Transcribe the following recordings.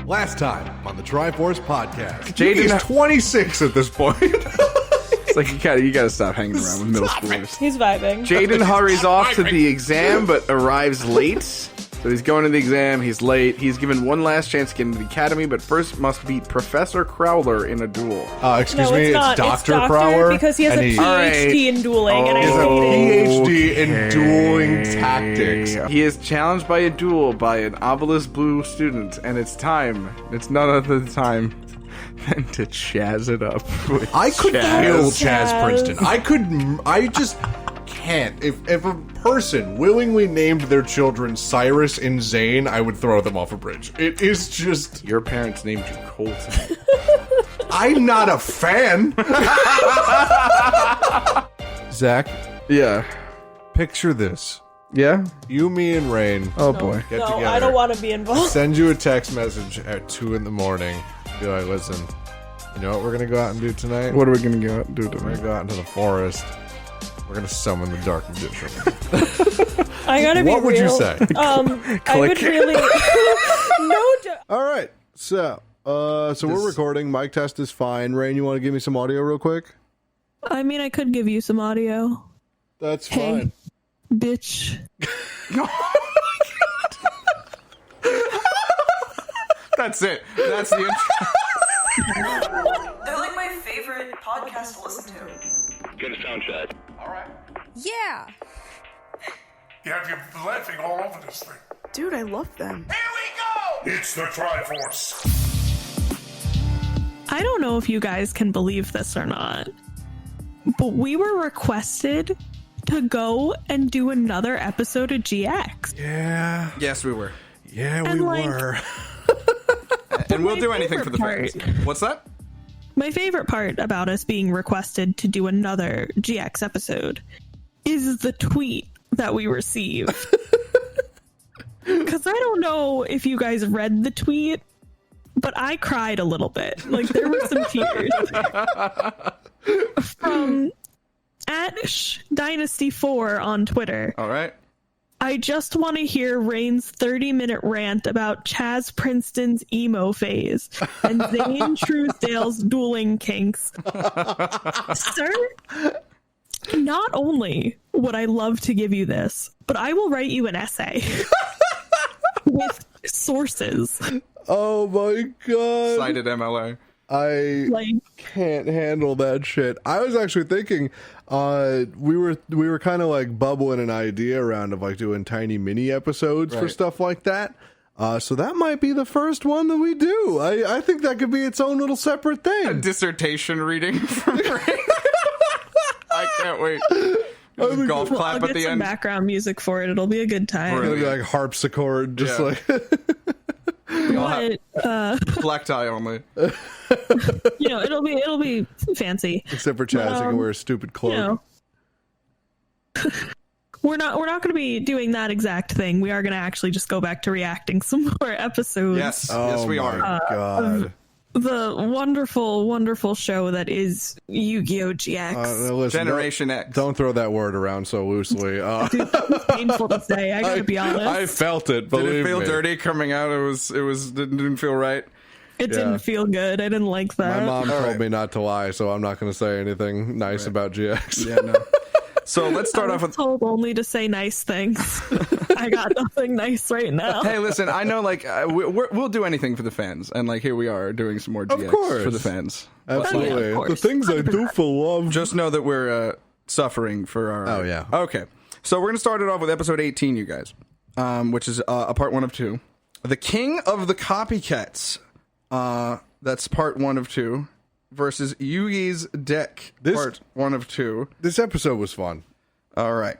Last time on the Tryforce podcast. Jaden is 26 at this point. It's like you gotta stop hanging around with middle schoolers. He's vibing. Jaden hurries off to the exam, but arrives late. So he's going to the exam, he's late. He's given one last chance to get into the academy, but first must beat Professor Crowler in a duel. Excuse No, me, it's not. it's It's Dr. Crowler. because he has a and PhD in dueling, and I He has a hate it. PhD in dueling tactics. He is challenged by a duel by an obelisk blue student, and it's time. It's none other time than to chaz it up with I could Chaz. kill Chaz Chaz. Princeton. I just can't. If a person willingly named their children Cyrus and Zane, I would throw them off a bridge. It is just... Your parents named you Colton. I'm not a fan. Zach, Yeah. picture this. Yeah? You, me, and Rain Oh boy. get No, together. I don't want to be involved. Send you a text message at 2 in the morning. Be like, listen, you know what we're going to go out and do tonight? What are we gonna go out and do We're going tonight? to go out into the forest. We're going to summon the Dark Magician. I gotta be real. What would you say? I would really... All right. So we're recording. Mic test is fine. Rain, you want to give me some audio real quick? I mean, I could give you some audio. That's Hey. fine. Bitch. That's it. That's the intro. They're like my favorite podcast to listen to. Get a sound check. Yeah. Yeah, you're laughing all over this thing. Dude, I love them. It's the Tryforce. I don't know if you guys can believe this or not, but we were requested to go and do another episode of GX. Yeah. Yes, we were. Yeah, we And, like, were. And we'll my do anything for the favorite fans. What's that? My favorite part about us being requested to do another GX episode is the tweet that we received. Because I don't know if you guys read the tweet, but I cried a little bit. Like, there were some tears. From @Dynasty4 on Twitter. All right. I just want to hear Rain's 30-minute rant about Chaz Princeton's emo phase and Zane Truesdale's dueling kinks. Sir, not only would I love to give you this, but I will write you an essay with sources. Oh my god. Cited MLA. I Like, can't handle that shit. I was actually thinking, we were kind of like bubbling an idea around of like doing tiny mini episodes for Right. stuff like that. So that might be the first one that we do. I think that could be its own little separate A thing. dissertation reading from Ray. I can't wait. Just a golf I'll clap get at the some end. background music for it. It'll be a good time. It'll be like harpsichord, just Yeah. like But, Black tie only. you know, it'll be fancy. except for Chaz, you can wear a stupid cloak. You know, we're not going to be doing that exact thing. We are going to actually just go back to reacting some more episodes. Yes. Oh Yes, we my are. god. The wonderful, wonderful show that is Yu-Gi-Oh! GX. Now listen, Generation X. Don't throw that word around so loosely. It's painful to say. I gotta be honest. I felt it. Did Believe it feel me. dirty coming out? It was didn't feel right. It yeah. didn't feel good. I didn't like My that. mom All told right. me not to lie, so I'm not going to say anything nice about GX. Yeah, no. So let's start I off was with. told only to say nice things. I got nothing nice right now. Hey, listen. I know, like, we'll do anything for the fans, and like here we are doing some more GX course. for the fans. Absolutely. Yeah, of course. The things I do 100%. for love. Just know that we're suffering for our. Oh, yeah. Okay, so we're gonna start it off with episode 18, you guys, which is a part 1 of 2, the King of the Copycats. That's part 1 of 2 versus Yugi's deck. Part 1 of 2. This episode was fun. All right.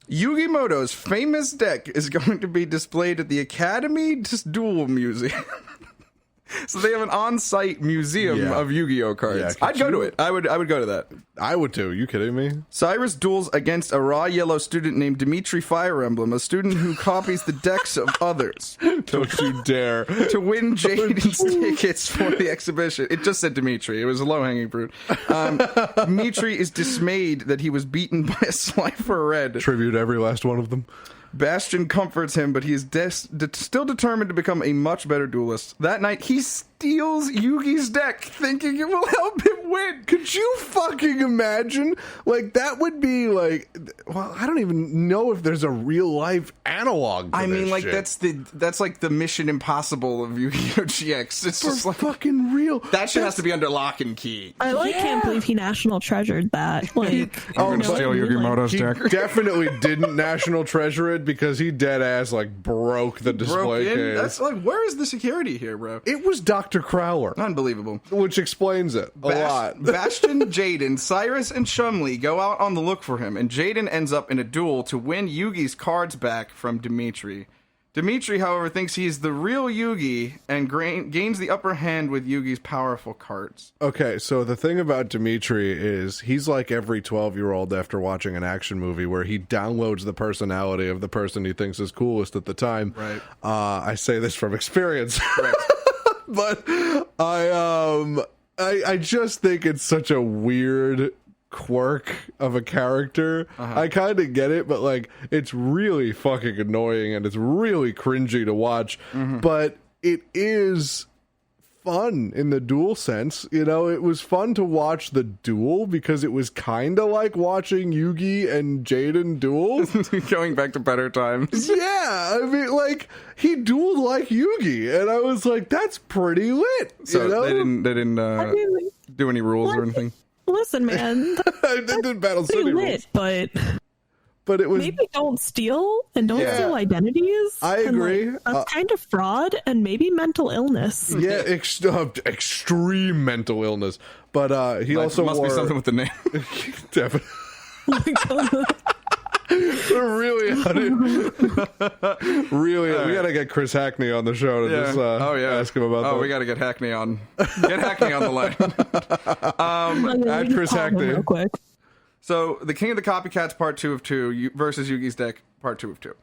Yugi Moto's famous deck is going to be displayed at the Academy Duel Museum. So they have an on-site museum Yeah. of Yu-Gi-Oh cards. Yeah, could I'd go to you- it. I would go to that. I would too. You kidding me? Cyrus duels against a raw yellow student named Dimitri Fire Emblem, a student who copies the decks of others Don't you dare. to win Jaden's tickets for the exhibition. It just said Dimitri. It was a low-hanging fruit. Dimitri is dismayed that he was beaten by a Slifer Red. Tribute every last one of them. Bastion comforts him, but he is still determined to become a much better duelist. That night, he steals Yugi's deck, thinking it will help him win. Could you fucking imagine? Like, that would be like, well, I don't even know if there's a real life analog to I mean, this like, shit. that's like the Mission Impossible of Yu-Gi-Oh! GX. It's For just like, fucking real. that shit has to be under lock and key. I can't believe he national treasured that. Like, I'm gonna you know steal what I mean? Yu-Gi-Moto's He deck. definitely didn't national treasure it because he dead ass like broke the display Broke in? case. That's like, where is the security here, bro? It was Dr. Crowler, Unbelievable. which explains it a lot. Bastion, Jaden, Cyrus, and Shumli go out on the look for him, and Jaden ends up in a duel to win Yugi's cards back from Dimitri. Dimitri, however, thinks he's the real Yugi and gains the upper hand with Yugi's powerful cards. Okay, so the thing about Dimitri is he's like every 12-year-old after watching an action movie where he downloads the personality of the person he thinks is coolest at the time. Right. I say this from experience. Right. But I just think it's such a weird quirk of a character. I kind of get it, but like it's really fucking annoying and it's really cringy to watch. But it is fun in the duel sense. You know, it was fun to watch the duel because it was kind of like watching Yugi and Jaden duel. Going back to better times. Yeah, I mean, like he dueled like Yugi, and I was like, "That's pretty lit." So you know? they didn't I mean, like, do any rules or anything. listen, man, I didn't battle pretty city lit, rules, but but it was. maybe don't steal and don't Yeah. steal identities. I And, agree. like, that's kind of fraud and maybe mental illness. Yeah, extreme mental illness. But he Like, also must wore be something with the name. definitely. Really, really, we gotta get Chris Hackney on the show to just ask him about that. We got to get Hackney on. Get Hackney on the line. Add Just Chris call him Hackney. real quick. So, The King of the Copycats Part 2 of 2 versus Yugi's deck Part 2 of 2.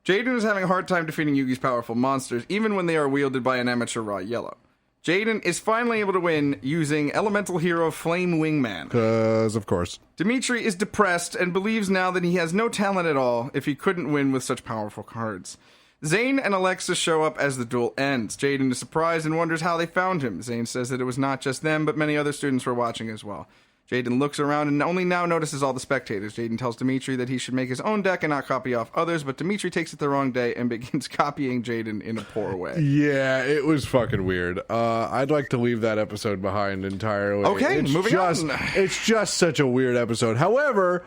Jaden is having a hard time defeating Yugi's powerful monsters, even when they are wielded by an amateur Raw Yellow. Jaden is finally able to win using elemental hero Flame Wingman. Because, of course. Dimitri is depressed and believes now that he has no talent at all if he couldn't win with such powerful cards. Zane and Alexis show up as the duel ends. Jaden is surprised and wonders how they found him. Zane says that it was not just them, but many other students were watching as well. Jaden looks around and only now notices all the spectators. Jaden tells Dimitri that he should make his own deck and not copy off others, but Dimitri takes it the wrong day and begins copying Jaden in a poor way. Yeah, it was fucking weird. I'd like to leave that episode behind entirely. Okay, moving on. It's just such a weird episode. However,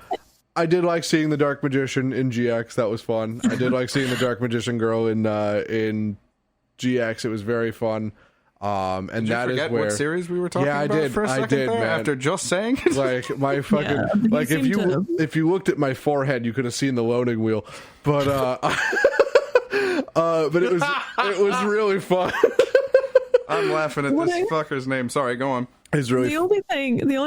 I did like seeing the Dark Magician in GX. That was fun. I did like seeing the Dark Magician girl in GX. It was very fun. And Did you that is forget where what series we were talking I about did. for a I second did, there, man. after just saying it? Like my fucking Yeah, like if seemed to- if you looked at my forehead, you could have seen the loading wheel. But but it was really fun. I'm laughing at What this fucker's name. Sorry, go on. It's really The only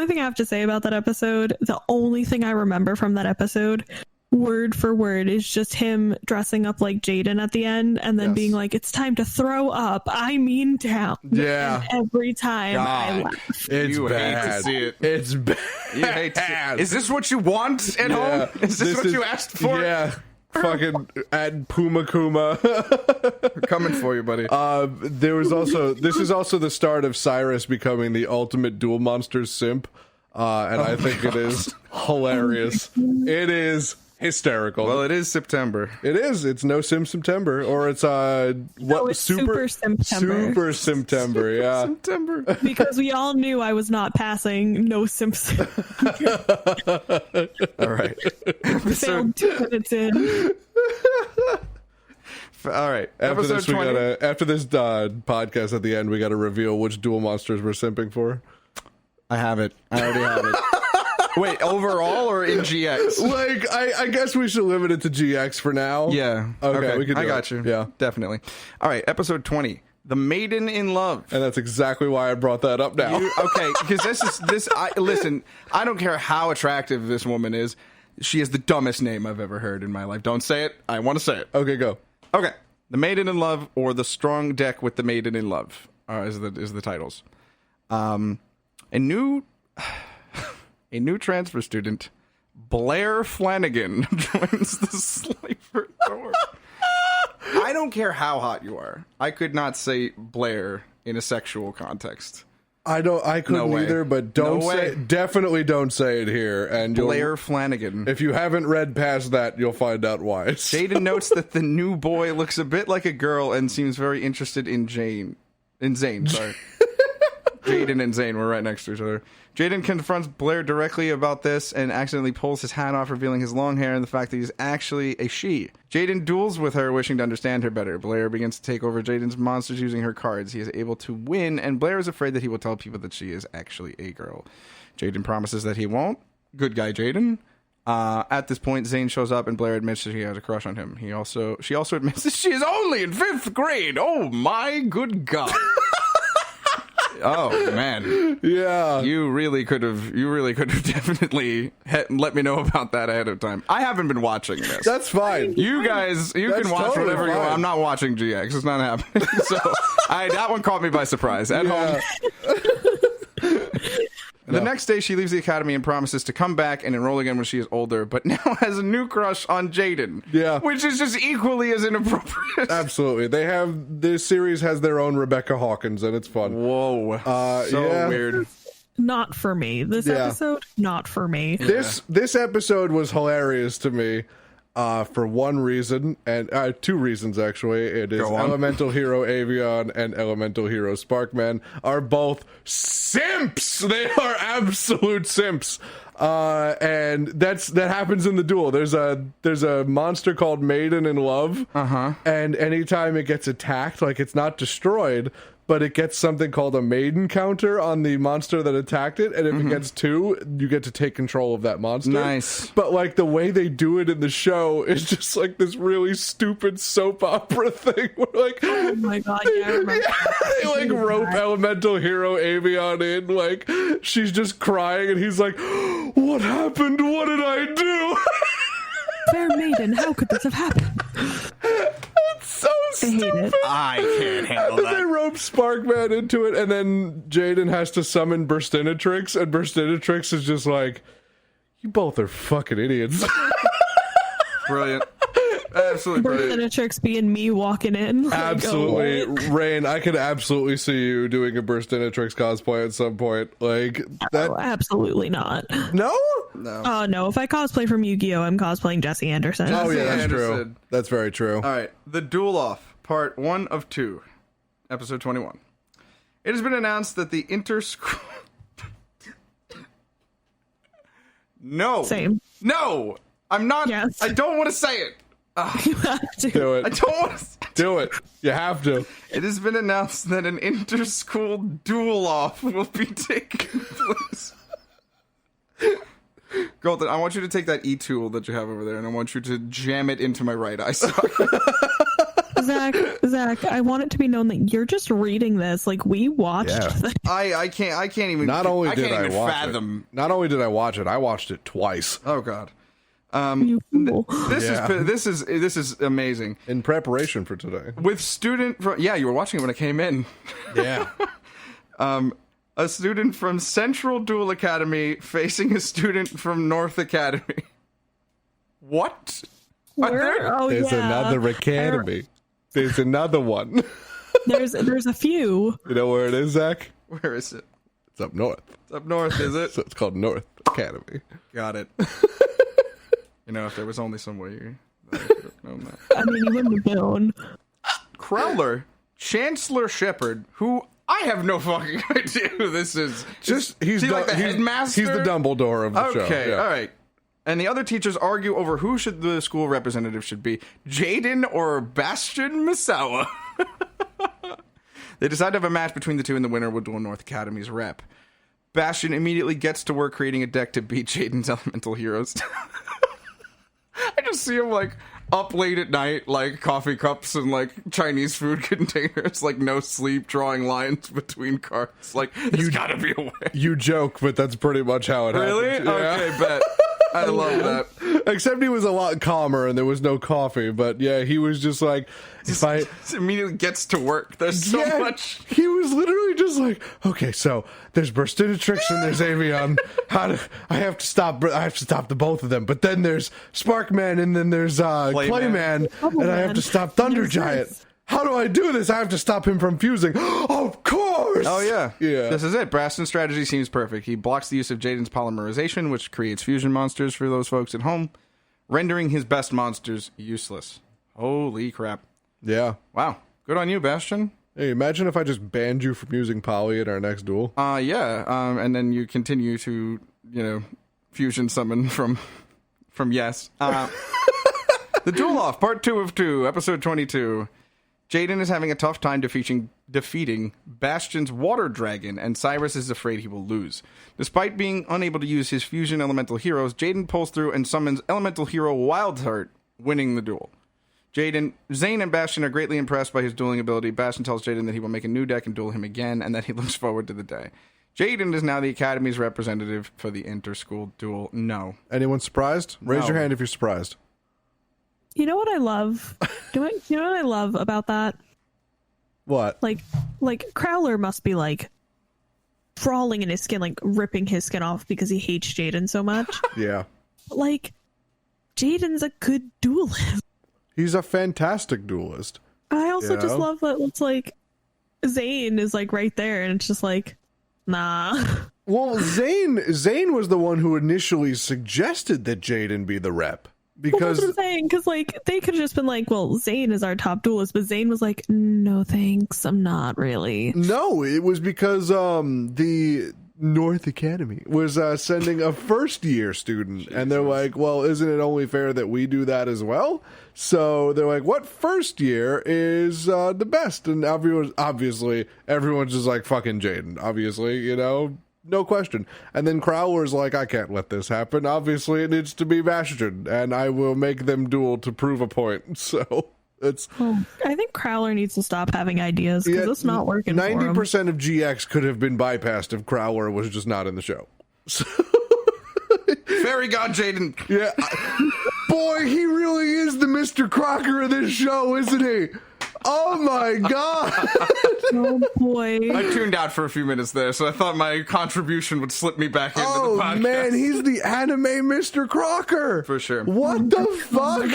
thing I have to say about that episode, the only thing I remember from that episode, word for word, is just him dressing up like Jaden at the end and then Yes. being like, "It's time to throw up. I mean down." Yeah. And every time I God. laugh. It's You hate to bad. see it. It's bad. You hate to see it. Is this what you want at home? Is this what you asked for? Yeah. Fucking add Puma Kuma. We're coming for you, buddy. There was also this is also the start of Cyrus becoming the ultimate Duel Monsters simp. And I think it is hilarious. It is hysterical. Well, it is September. It is. It's No Sim September, or it's it's Super Simptember. Super September. Yeah. September. Because we all knew I was not passing No Simpson. All right. Failed 2 minutes in. All right. After Episode this, 20. after this podcast at the end, we got to reveal which Duel Monsters we're simping for. I have it. I already have it. Wait, overall or in GX? Like, I guess we should limit it to GX for now. Yeah. Okay, we can do I got it. you. Yeah. Definitely. All right. Episode 20. The Maiden in Love. And that's exactly why I brought that up now. Okay, because listen, I don't care how attractive this woman is. She is the dumbest name I've ever heard in my life. Don't say it. I want to say it. Okay, go. Okay. The Maiden in Love or The Strong Deck with the Maiden in Love is the titles. A new transfer student, Blair Flanagan, joins the Slifer for Thor. I don't care how hot you are. I could not say Blair in a sexual context. I couldn't either, but definitely don't say it here. And Blair Flanagan. If you haven't read past that, you'll find out why. Jaden notes that the new boy looks a bit like a girl and seems very interested in Zane, sorry. Jaden and Zane were right next to each other. Jaden confronts Blair directly about this and accidentally pulls his hat off, revealing his long hair and the fact that he's actually a she. Jaden duels with her, wishing to understand her better. Blair begins to take over Jaden's monsters using her cards. He is able to win, and Blair is afraid that he will tell people that she is actually a girl. Jaden promises that he won't. Good guy, Jaden. At this point, Zane shows up, and Blair admits that he has a crush on him. She also admits that she is only in 5th grade. Oh my good God. Oh man, yeah. You really could have definitely let me know about that ahead of time. I haven't been watching this. That's fine. You guys, can watch totally whatever you want. I'm not watching GX. It's not happening. So that one caught me by surprise. At home. The next day, she leaves the academy and promises to come back and enroll again when she is older, but now has a new crush on Jaden. Yeah. Which is just equally as inappropriate. Absolutely. This series has their own Rebecca Hawkins, and it's fun. Whoa. So weird. Not for me. This episode, not for me. This episode was hilarious to me. For one reason, and 2 reasons actually. It is Elemental Hero Avion and Elemental Hero Sparkman are both simps. They are absolute simps. And that happens in the duel. There's a monster called Maiden in Love. And anytime it gets attacked, like it's not destroyed, but it gets something called a maiden counter on the monster that attacked it, and if it gets 2, you get to take control of that monster. Nice. But like the way they do it in the show is just like this really stupid soap opera thing where like, oh my God, yeah, I remember. They like rope Elemental Hero Avion in, like she's just crying and he's like, what happened? What did I do? Fair maiden, how could this have happened? It's so stupid. I hate it. I can't handle And then they rope Sparkman into it, and then Jaden has to summon Burstinatrix, and Burstinatrix is just like, you both are fucking idiots. Brilliant. Absolutely brilliant. Burstinatrix being me walking in. Absolutely. Rain, I could absolutely see you doing a Burstinatrix cosplay at some point. Like that. Oh, absolutely not. No? No. Oh, no. If I cosplay from Yu-Gi-Oh, I'm cosplaying Jesse Anderson. Oh, yeah, that's Anderson. true. That's very true. All right. The Duel Off, part 1 of 2, episode 21. It has been announced that the inter-school... No. Same. No. I'm not... Yes. I don't want to say it. You have to. Do it. I don't want to... Do it. You have to. It has been announced that an inter-school duel-off will be taking place. Golden, I want you to take that E-tool that you have over there, and I want you to jam it into my right eye socket. Zach, I want it to be known that you're just reading this. Like, we watched this. I can't even... Not only I did can't I even watch fathom. it. Not only did I watch it, I watched it twice. Oh, God. You fool. This is amazing. In preparation for today. With student from... Yeah, you were watching it when I came in. Yeah. A student from Central Duel Academy facing a student from North Academy. What? Where? Oh, There's yeah. another academy. There's another one. There's a few. You know where it is, Zach? Where is it? It's up north. It's up north, is it? So it's called North Academy. Got it. You know, if there was only some way I could have known that. I mean, you wouldn't have known. Crowler, Chancellor Shepard, who I have no fucking idea who this is. He's like the headmaster? He's the Dumbledore of the show. Okay, Yeah. all right. And the other teachers argue over who the school representative should be, Jaden or Bastion Misawa. They decide to have a match between the two, and the winner will duel North Academy's rep. Bastion immediately gets to work creating a deck to beat Jaden's elemental heroes. I just see him, like, up late at night, like, coffee cups and, like, Chinese food containers, like, no sleep, drawing lines between cards. Like, there's gotta be a way. You joke, but that's pretty much how it Really? happens. Yeah. Okay, bet. I love that. Except he was a lot calmer and there was no coffee. But yeah, he was just like, Just immediately gets to work. There's so much. He was literally just was like, okay, so there's Burstinatrix and there's Avion. I have to stop the both of them. But then there's Sparkman and then there's Clayman, and I have to stop Thunder Giant. How do I do this? I have to stop him from fusing. Of course! Oh, yeah. Yeah. This is it. Braston's strategy seems perfect. He blocks the use of Jaden's polymerization, which creates fusion monsters for those folks at home, rendering his best monsters useless. Holy crap. Yeah. Wow. Good on you, Bastion. Hey, imagine if I just banned you from using Poly in our next duel. And then you continue to, fusion summon from Yes. The Duel Off, Part 2 of 2, Episode 22. Jaden is having a tough time defeating Bastion's Water Dragon, and Cyrus is afraid he will lose. Despite being unable to use his fusion elemental heroes, Jaden pulls through and summons elemental hero Wildheart, winning the duel. Zane and Bastion are greatly impressed by his dueling ability. Bastion tells Jaden that he will make a new deck and duel him again, and that he looks forward to the day. Jaden is now the Academy's representative for the inter-school duel. No. Anyone surprised? Raise your hand if you're surprised. You know what I love? You know what I love about that? What? Like Crowler must be like crawling in his skin, like ripping his skin off because he hates Jaden so much. Yeah. But, like, Jaden's a good duelist. He's a fantastic duelist. I also just love that it's like Zane is like right there, and it's just like, nah. Well, Zane was the one who initially suggested that Jaden be the rep. Because well, that's what I'm saying, because like they could have just been like, well, Zane is our top duelist, but Zane was like, no thanks, I'm not really. No, it was because the North Academy was sending a first year student, and they're like, well, isn't it only fair that we do that as well? So they're like, what first year is the best? And obviously everyone's just like, fucking Jaden, obviously, no question. And then Crowler's like, I can't let this happen. Obviously, it needs to be Bastion, and I will make them duel to prove a point. So it's. I think Crowler needs to stop having ideas because it's not working. 90% of GX could have been bypassed if Crowler was just not in the show. So Fairy God Jaden. Yeah. Boy, he really is the Mr. Crocker of this show, isn't he? Oh my god! Oh boy! I tuned out for a few minutes there, so I thought my contribution would slip me back into the podcast. Oh man, he's the anime Mr. Crocker for sure. What the fuck?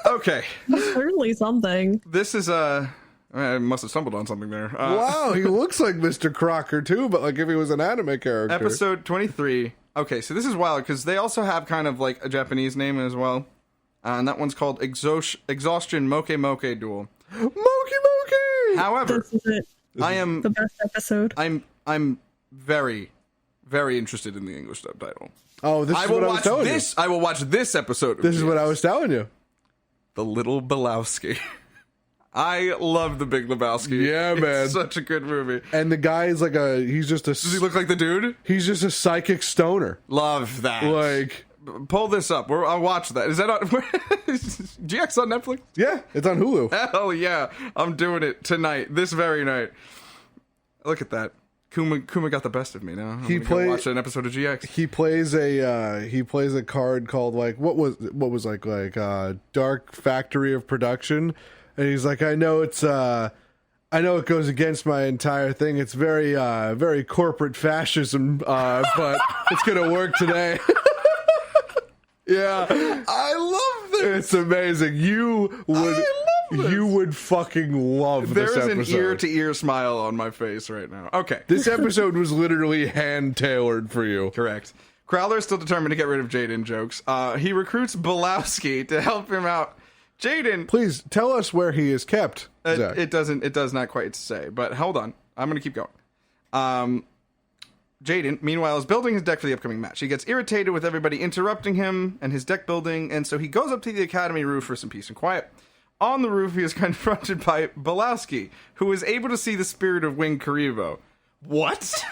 Okay, certainly something. This is I must have stumbled on something there. Wow, he looks like Mr. Crocker too, but like if he was an anime character. Episode 23. Okay, so this is wild because they also have kind of like a Japanese name as well, and that one's called Exhaustion Moke Moke Duel. Moki Moki! However, this is it. I am the best episode. I'm very, very interested in the English subtitle. Oh, this is what I was telling you. I will watch this episode. This is what I was telling you. The Little Lebowski. I love The Big Lebowski. Yeah, man. It's such a good movie. And the guy is like Does he look like the dude? He's just a psychic stoner. Love that. Like, pull this up. I'll watch that. Is that on GX on Netflix? Yeah, it's on Hulu. Hell yeah. I'm doing it tonight. This very night. Look at that. Kuma got the best of me now. I'm gonna watch an episode of GX. He plays a card called like what was like Dark Factory of Production, and he's like, I know it goes against my entire thing. It's very very corporate fascism, but it's gonna work today. Yeah, I love this. It's amazing. You would fucking love this episode. There is an ear-to-ear smile on my face right now. Okay. This episode was literally hand-tailored for you. Correct. Crowler is still determined to get rid of Jaden jokes. He recruits Belowski to help him out. Jaden... Please, tell us where he is kept, Zach. It does not quite say, but hold on. I'm going to keep going. Jaden, meanwhile, is building his deck for the upcoming match. He gets irritated with everybody interrupting him and his deck building, and so he goes up to the academy roof for some peace and quiet. On the roof, he is confronted by Belowski, who is able to see the spirit of Wing Karibo. What?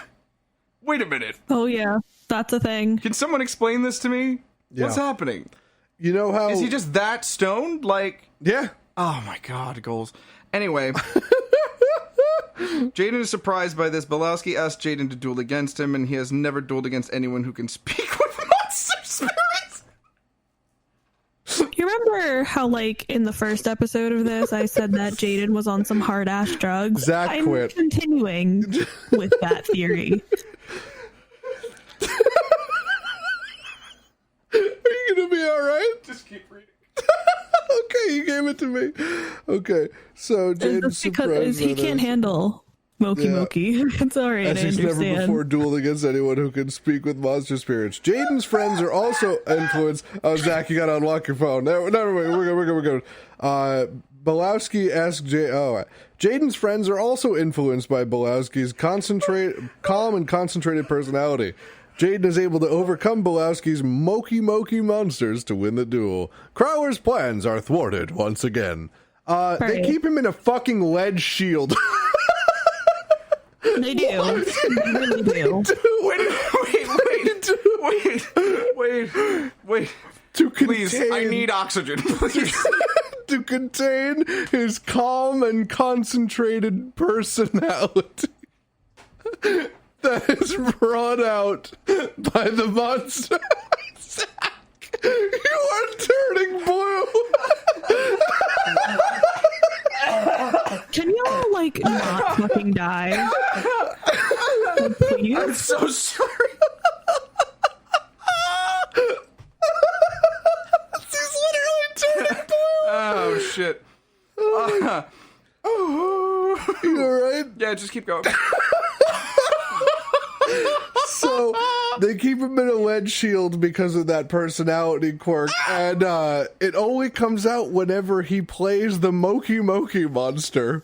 Wait a minute. Oh yeah, that's a thing. Can someone explain this to me? Yeah. What's happening? You know how... Is he just that stoned? Like... Yeah. Oh my god, goals. Anyway... Jaden is surprised by this. Belowski asks Jaden to duel against him, and he has never dueled against anyone who can speak with monster spirits. You remember how, like, in the first episode of this, I said that Jaden was on some hard-ass drugs? Zach I'm quit. continuing with that theory. Are you gonna be all right? Just keep reading. Okay, you gave it to me. Okay, so Jaden's surprised Because he by can't this. handle Moki. It's alright, As I he's never understand. before dueled against anyone who can speak with monster spirits. Jaden's friends are also influenced. Oh, Zach, you gotta unlock your phone. Never mind. We're good. Belowski asked Jaden's friends are also influenced by Belowski's calm and concentrated personality. Jaden is able to overcome Belowski's Moki monsters to win the duel. Crowler's plans are thwarted once again. They Right. keep him in a fucking lead shield. They do. They really do. Wait. To Please, contain, I need oxygen. Please. to contain his calm and concentrated personality that is brought out by the monster. Zach, you are turning blue. Can y'all, like, not fucking die? Please? I'm so sorry. He's literally turning blue. Oh shit. You alright? Yeah, just keep going. So they keep him in a lead shield because of that personality quirk, and it only comes out whenever he plays the Moki monster.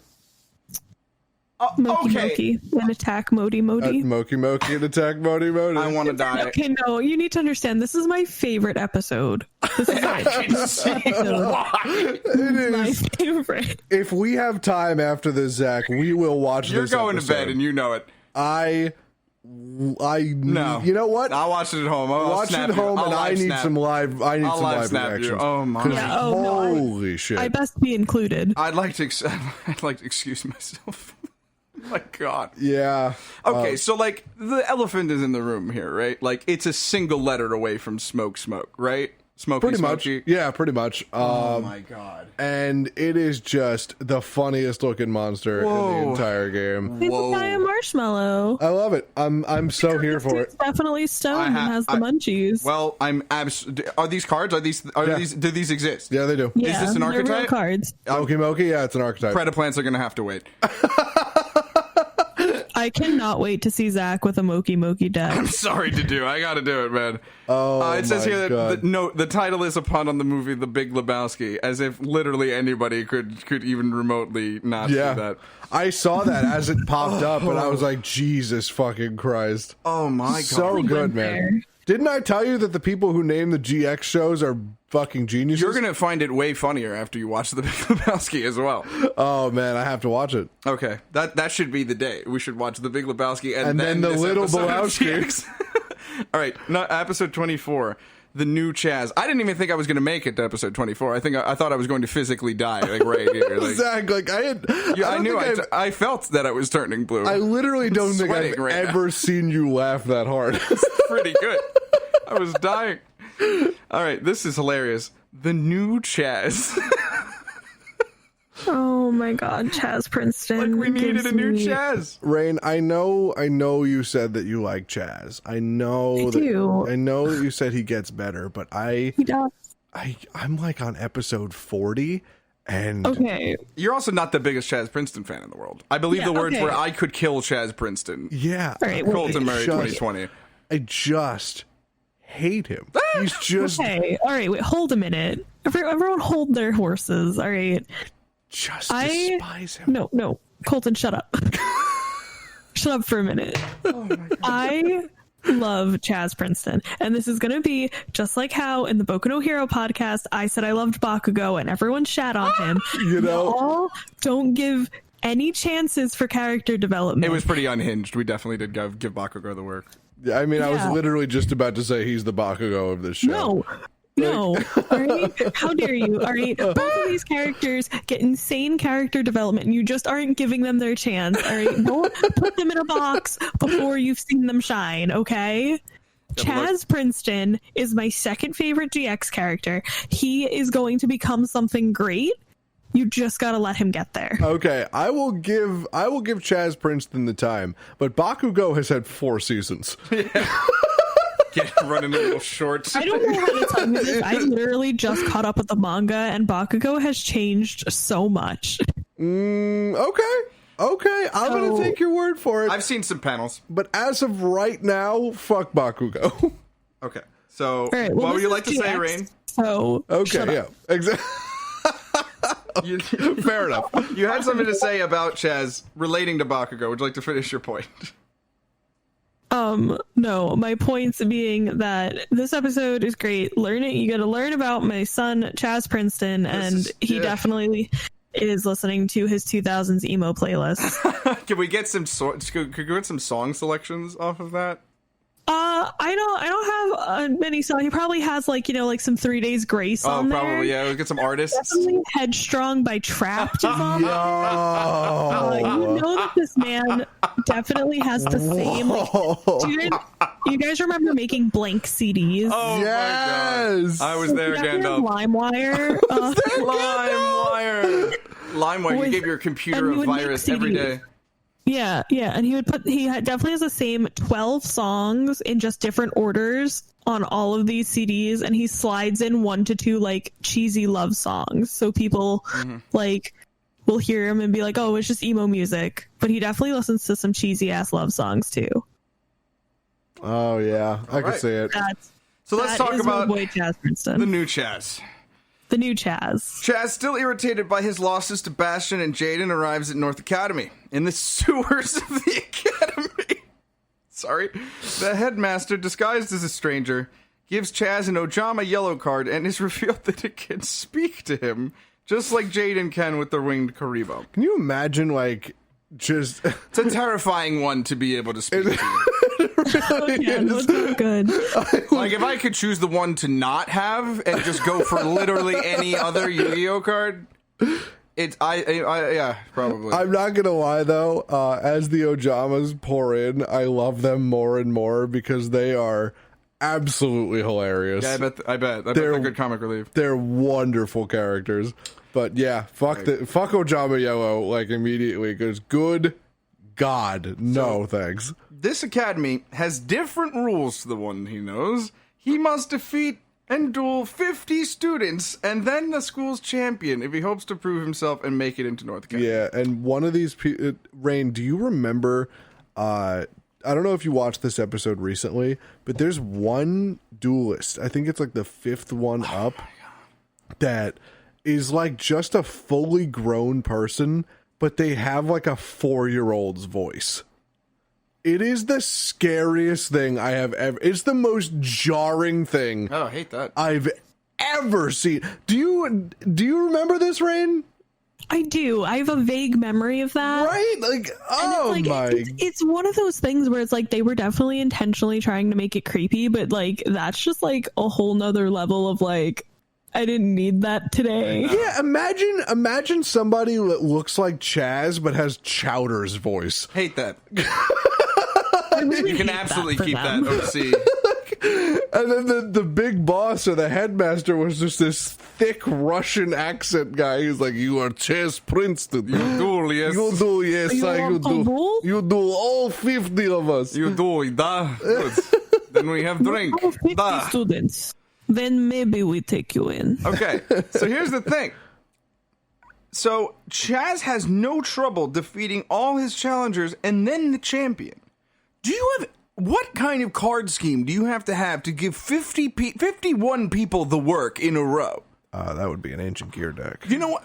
Moki and attack Modi. Moki and attack Modi. I want to die. Okay, no, you need to understand. This is my favorite episode. This is my favorite episode. It My is. favorite. If we have time after this, Zach, we will watch You're this going episode. to bed and you know it. No. You know what? I'll watch it at home. I'll Watch it snap at home, you. and I need some live. I need I'll some live live snap you. reactions. Oh my! 'Cause Yeah, oh, no, holy shit! I best be included. I'd like to excuse myself. My God. Yeah. Okay, so like the elephant is in the room here, right? Like it's a single letter away from smoke, right? Smoky, Pretty much. smoky. Yeah, pretty much. Oh my God. And it is just the funniest looking monster in the Whoa. entire game. He's a guy a marshmallow. I love it. I'm so here for it. He's definitely stoned and has the munchies. Well, are these cards? Do these exist? Yeah, they do. yeah, this an they're real archetype? cards. Moki, yeah, it's an archetype. Predaplants are gonna have to wait. I cannot wait to see Zach with a Moki deck. I'm sorry to do. I got to do it, man. Oh, It says my here God. that the title is a pun on the movie The Big Lebowski, as if literally anybody could even remotely not see Yeah. that. I saw that as it popped up, and I was like, Jesus fucking Christ. Oh my God. So good, man. There. Didn't I tell you that the people who name the GX shows are fucking geniuses? You're gonna find it way funnier after you watch The Big Lebowski as well. Oh, man, I have to watch it. Okay, that should be the day. We should watch The Big Lebowski and then the this Little episode of Belowski. GX. All right, episode 24. The new Chaz. I didn't even think I was going to make it to episode 24. I thought I was going to physically die, like right here. Like, Zach, like I felt that I was turning blue. I literally don't think I've sweating right now. ever seen you laugh that hard. Pretty good. I was dying. All right, this is hilarious. The new Chaz. Oh my God, Chaz Princeton. Like we needed gives a new me- Chaz. Rain, I know you said that you like Chaz. I know that you said he gets better, but He does. I'm like on episode 40 and Okay. You're also not the biggest Chaz Princeton fan in the world. I believe Yeah, the words okay. were I could kill Chaz Princeton. yeah. All right, wait. Colton Murray Just- 2020. I just hate him. He's just Okay. All right. Wait. Hold a minute. Everyone, hold their horses. All right. despise him. No. Colton, shut up. Shut up for a minute. Oh my God. I love Chaz Princeton, and this is going to be just like how in the Boku no Hero podcast I said I loved Bakugo, and everyone shat on him. You know? Y'all don't give any chances for character development. It was pretty unhinged. We definitely did give Bakugo the work. I mean, I was Yeah. literally just about to say he's the Bakugo of this show. No, all right? How dare you? All right, both of these characters get insane character development, and you just aren't giving them their chance. All right, don't put them in a box before you've seen them shine. Okay? Chaz Princeton is my second favorite GX character. He is going to become something great. You just gotta let him get there. Okay, I will give Chaz Princeton the time, but Bakugo has had 4 seasons. Running a little short. I don't know how to tell you this. I literally just caught up with the manga, and Bakugo has changed so much. Okay, I'm gonna take your word for it. I've seen some panels. But as of right now, fuck Bakugo. Okay, so Right, well, what would you this like to is say, GX, Rain? So shut Okay, up. yeah, exactly. Fair enough. You had something to say about Chaz relating to Bakugo. Would you like to finish your point? No, my points being that this episode is great. You gotta learn about my son, Chaz Princeton, and he definitely is listening to his 2000s emo playlist. Can we get some could we get some song selections off of that? I don't have many songs. He probably has like some 3 Days Grace on there. Probably, yeah. We'll get some artists. Definitely Headstrong by Trapped is on there. Yo. You know that this man definitely has the same. Do you guys remember making blank CDs? Oh Yes. my god! I was there, Gandalf. LimeWire. LimeWire. You gave your computer a virus every day. Yeah, and he definitely has the same 12 songs in just different orders on all of these CDs, and he slides in 1 to 2 like cheesy love songs, so people like will hear him and be like, oh, it's just emo music, but he definitely listens to some cheesy ass love songs too. Oh yeah, I can see it. So let's talk about my boy Chaz Princeton. the new Chaz. The new Chaz. Chaz, still irritated by his losses to Bastion and Jaden, arrives at North Academy. In the sewers of the academy, the headmaster, disguised as a stranger, gives Chaz an Ojama yellow card and is revealed that it can speak to him, just like Jaden can with the winged Karibo. Can you imagine, like, just... It's a terrifying one to be able to speak to you. Yeah, no, it's not good. Like, if I could choose the one to not have and just go for literally any other Yu-Gi-Oh card, yeah, probably. I'm not gonna lie though, as the Ojamas pour in, I love them more and more because they are absolutely hilarious. Yeah, I bet they're good comic relief. They're wonderful characters. But yeah, fuck Ojama Yellow, like, immediately, because good God, no thanks. This academy has different rules to the one he knows. He must defeat and duel 50 students and then the school's champion if he hopes to prove himself and make it into North Academy. Yeah, and one of these Rain, do you remember, I don't know if you watched this episode recently, but there's one duelist, I think it's like the 5th one up, that is like just a fully grown person, but they have like a 4-year-old's voice. It is the scariest thing I have ever... It's the most jarring thing Oh, I hate that. I've ever seen. Do you remember this, Rain? I do. I have a vague memory of that. Right? Like, oh And my... it's one of those things where it's like they were definitely intentionally trying to make it creepy, but like that's just like a whole nother level of like, I didn't need that today. Yeah, imagine somebody that looks like Chaz but has Chowder's voice. Hate that. Really You can hate absolutely that for keep them. that OC. And then the big boss or the headmaster was just this thick Russian accent guy. He's like, "You are Chaz Princeton. You duel, yes. You do, yes, You you want to do. duel? You do all 50 of us." You duel, da. Good. Then we have drink. Oh, 50 Da. students. Then maybe we take you in. Okay, so here's the thing. So Chaz has no trouble defeating all his challengers and then the champion. What kind of card scheme do you have to give 51 people the work in a row? That would be an ancient gear deck. You know what?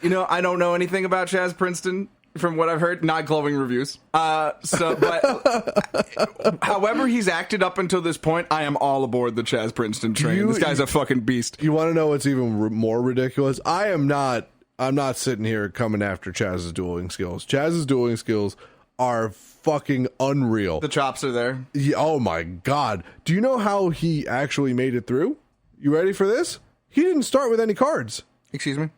I don't know anything about Chaz Princeton. From what I've heard, not glowing reviews. But however he's acted up until this point, I am all aboard the Chaz Princeton train. This guy's a fucking beast. You want to know what's even more ridiculous? I'm not sitting here coming after Chaz's dueling skills. Chaz's dueling skills are fucking unreal. The chops are there. Yeah, oh my God. Do you know how he actually made it through? You ready for this? He didn't start with any cards. Excuse me?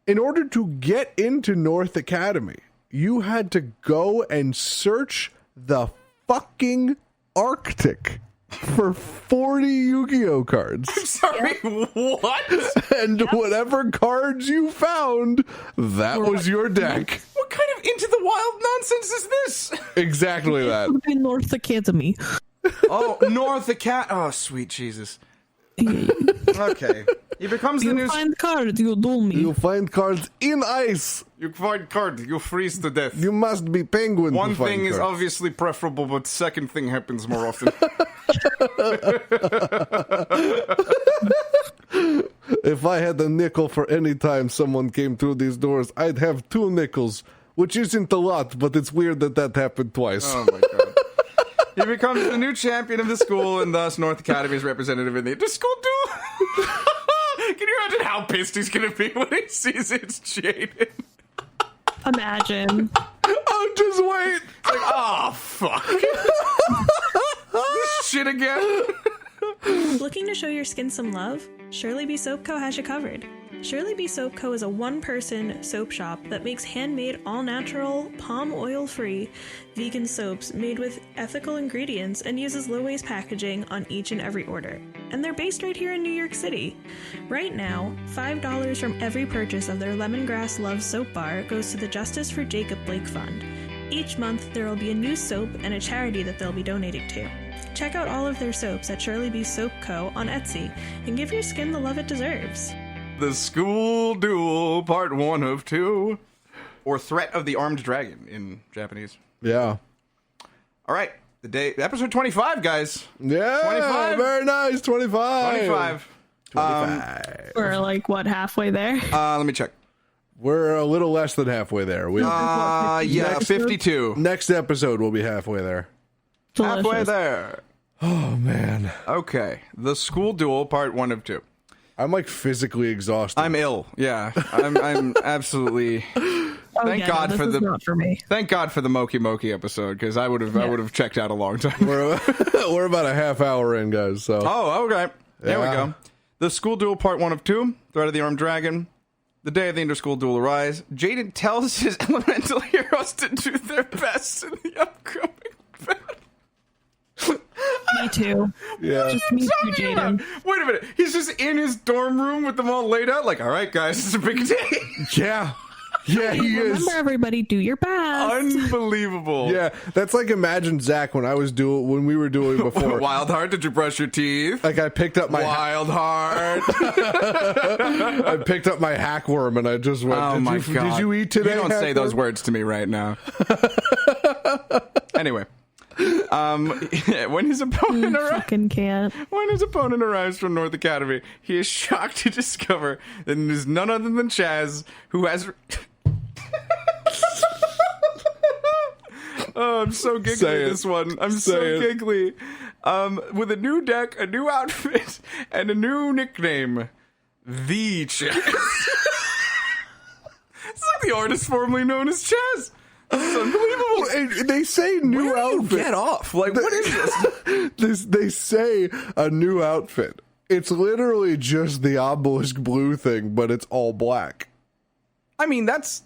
In order to get into North Academy, you had to go and search the fucking Arctic for 40 Yu-Gi-Oh cards. Sorry, what? And whatever cards you found, that was your deck. What kind of Into the Wild nonsense is this? Exactly that. North Academy. Oh, North the Cat. Oh, sweet Jesus. Okay. He becomes the You new... find cards, you duel me. You find cards in ice. You find card, you freeze to death. You must be penguin. One to find thing is cards. obviously preferable, but second thing happens more often. If I had a nickel for any time someone came through these doors, I'd have 2 nickels, which isn't a lot, but it's weird that happened twice. Oh my god. He becomes the new champion of the school, and thus North Academy's representative in the inter-school duel. Can you imagine how pissed he's gonna be when he sees it's Jaden? Imagine. Oh, just wait. It's like, oh, fuck. This shit again? Looking to show your skin some love? Shirley B. Soap Co. has you covered. Shirley B. Soap Co. is a one-person soap shop that makes handmade, all-natural, palm oil-free, vegan soaps made with ethical ingredients and uses low-waste packaging on each and every order. And they're based right here in New York City. Right now, $5 from every purchase of their Lemongrass Love Soap Bar goes to the Justice for Jacob Blake Fund. Each month, there will be a new soap and a charity that they'll be donating to. Check out all of their soaps at Shirley B. Soap Co. on Etsy and give your skin the love it deserves. The School Duel, Part 1 of 2. Or Threat of the Armed Dragon in Japanese. Yeah. All right, episode 25, guys. Yeah. 25. Very nice. 25. 25. 25. We're like, what, halfway there? Let me check. We're a little less than halfway there. Yeah, 52. Next episode we'll be halfway there. Delicious. Halfway there. Oh, man. Okay, The School Duel, Part 1 of 2. I'm like physically exhausted. I'm ill. Yeah, I'm absolutely. Thank God this for is the. not for me. Thank God for the Moki Moki episode, because I would have checked out a long time. We're about a half hour in, guys. So Oh, okay. There we Yeah. go. The School Duel, Part 1 of 2. Threat of the Armed Dragon. The day of the inter-school duel arrives. Jaden tells his elemental heroes to do their best in the upcoming battle. Me too. yeah. Just me too, Jaden. Wait a minute. He's just in his dorm room with them all laid out. Like, all right, guys, it's a big day. Yeah. Yeah, he is. Remember, everybody, do your best. Unbelievable. Yeah, that's like imagine Zach when we were doing before. Wild Heart, did you brush your teeth? Like I picked up my Wild Heart. I picked up my hackworm and I just went. Oh did my you, God. Did you eat today? You don't say those hackworm?" words to me right now. Anyway. When his opponent arrives. Fucking can't. When his opponent arrives from North Academy, he is shocked to discover that it is none other than Chaz, who has. Oh, I'm so giggly Say it. this one. I'm Say so it. giggly. With a new deck, a new outfit, and a new nickname, The Chaz. It's like the artist formerly known as Chaz. This is unbelievable. They say new Where do you outfit. get off? Like, what is this? They say a new outfit. It's literally just the obelisk blue thing, but it's all black. I mean, that's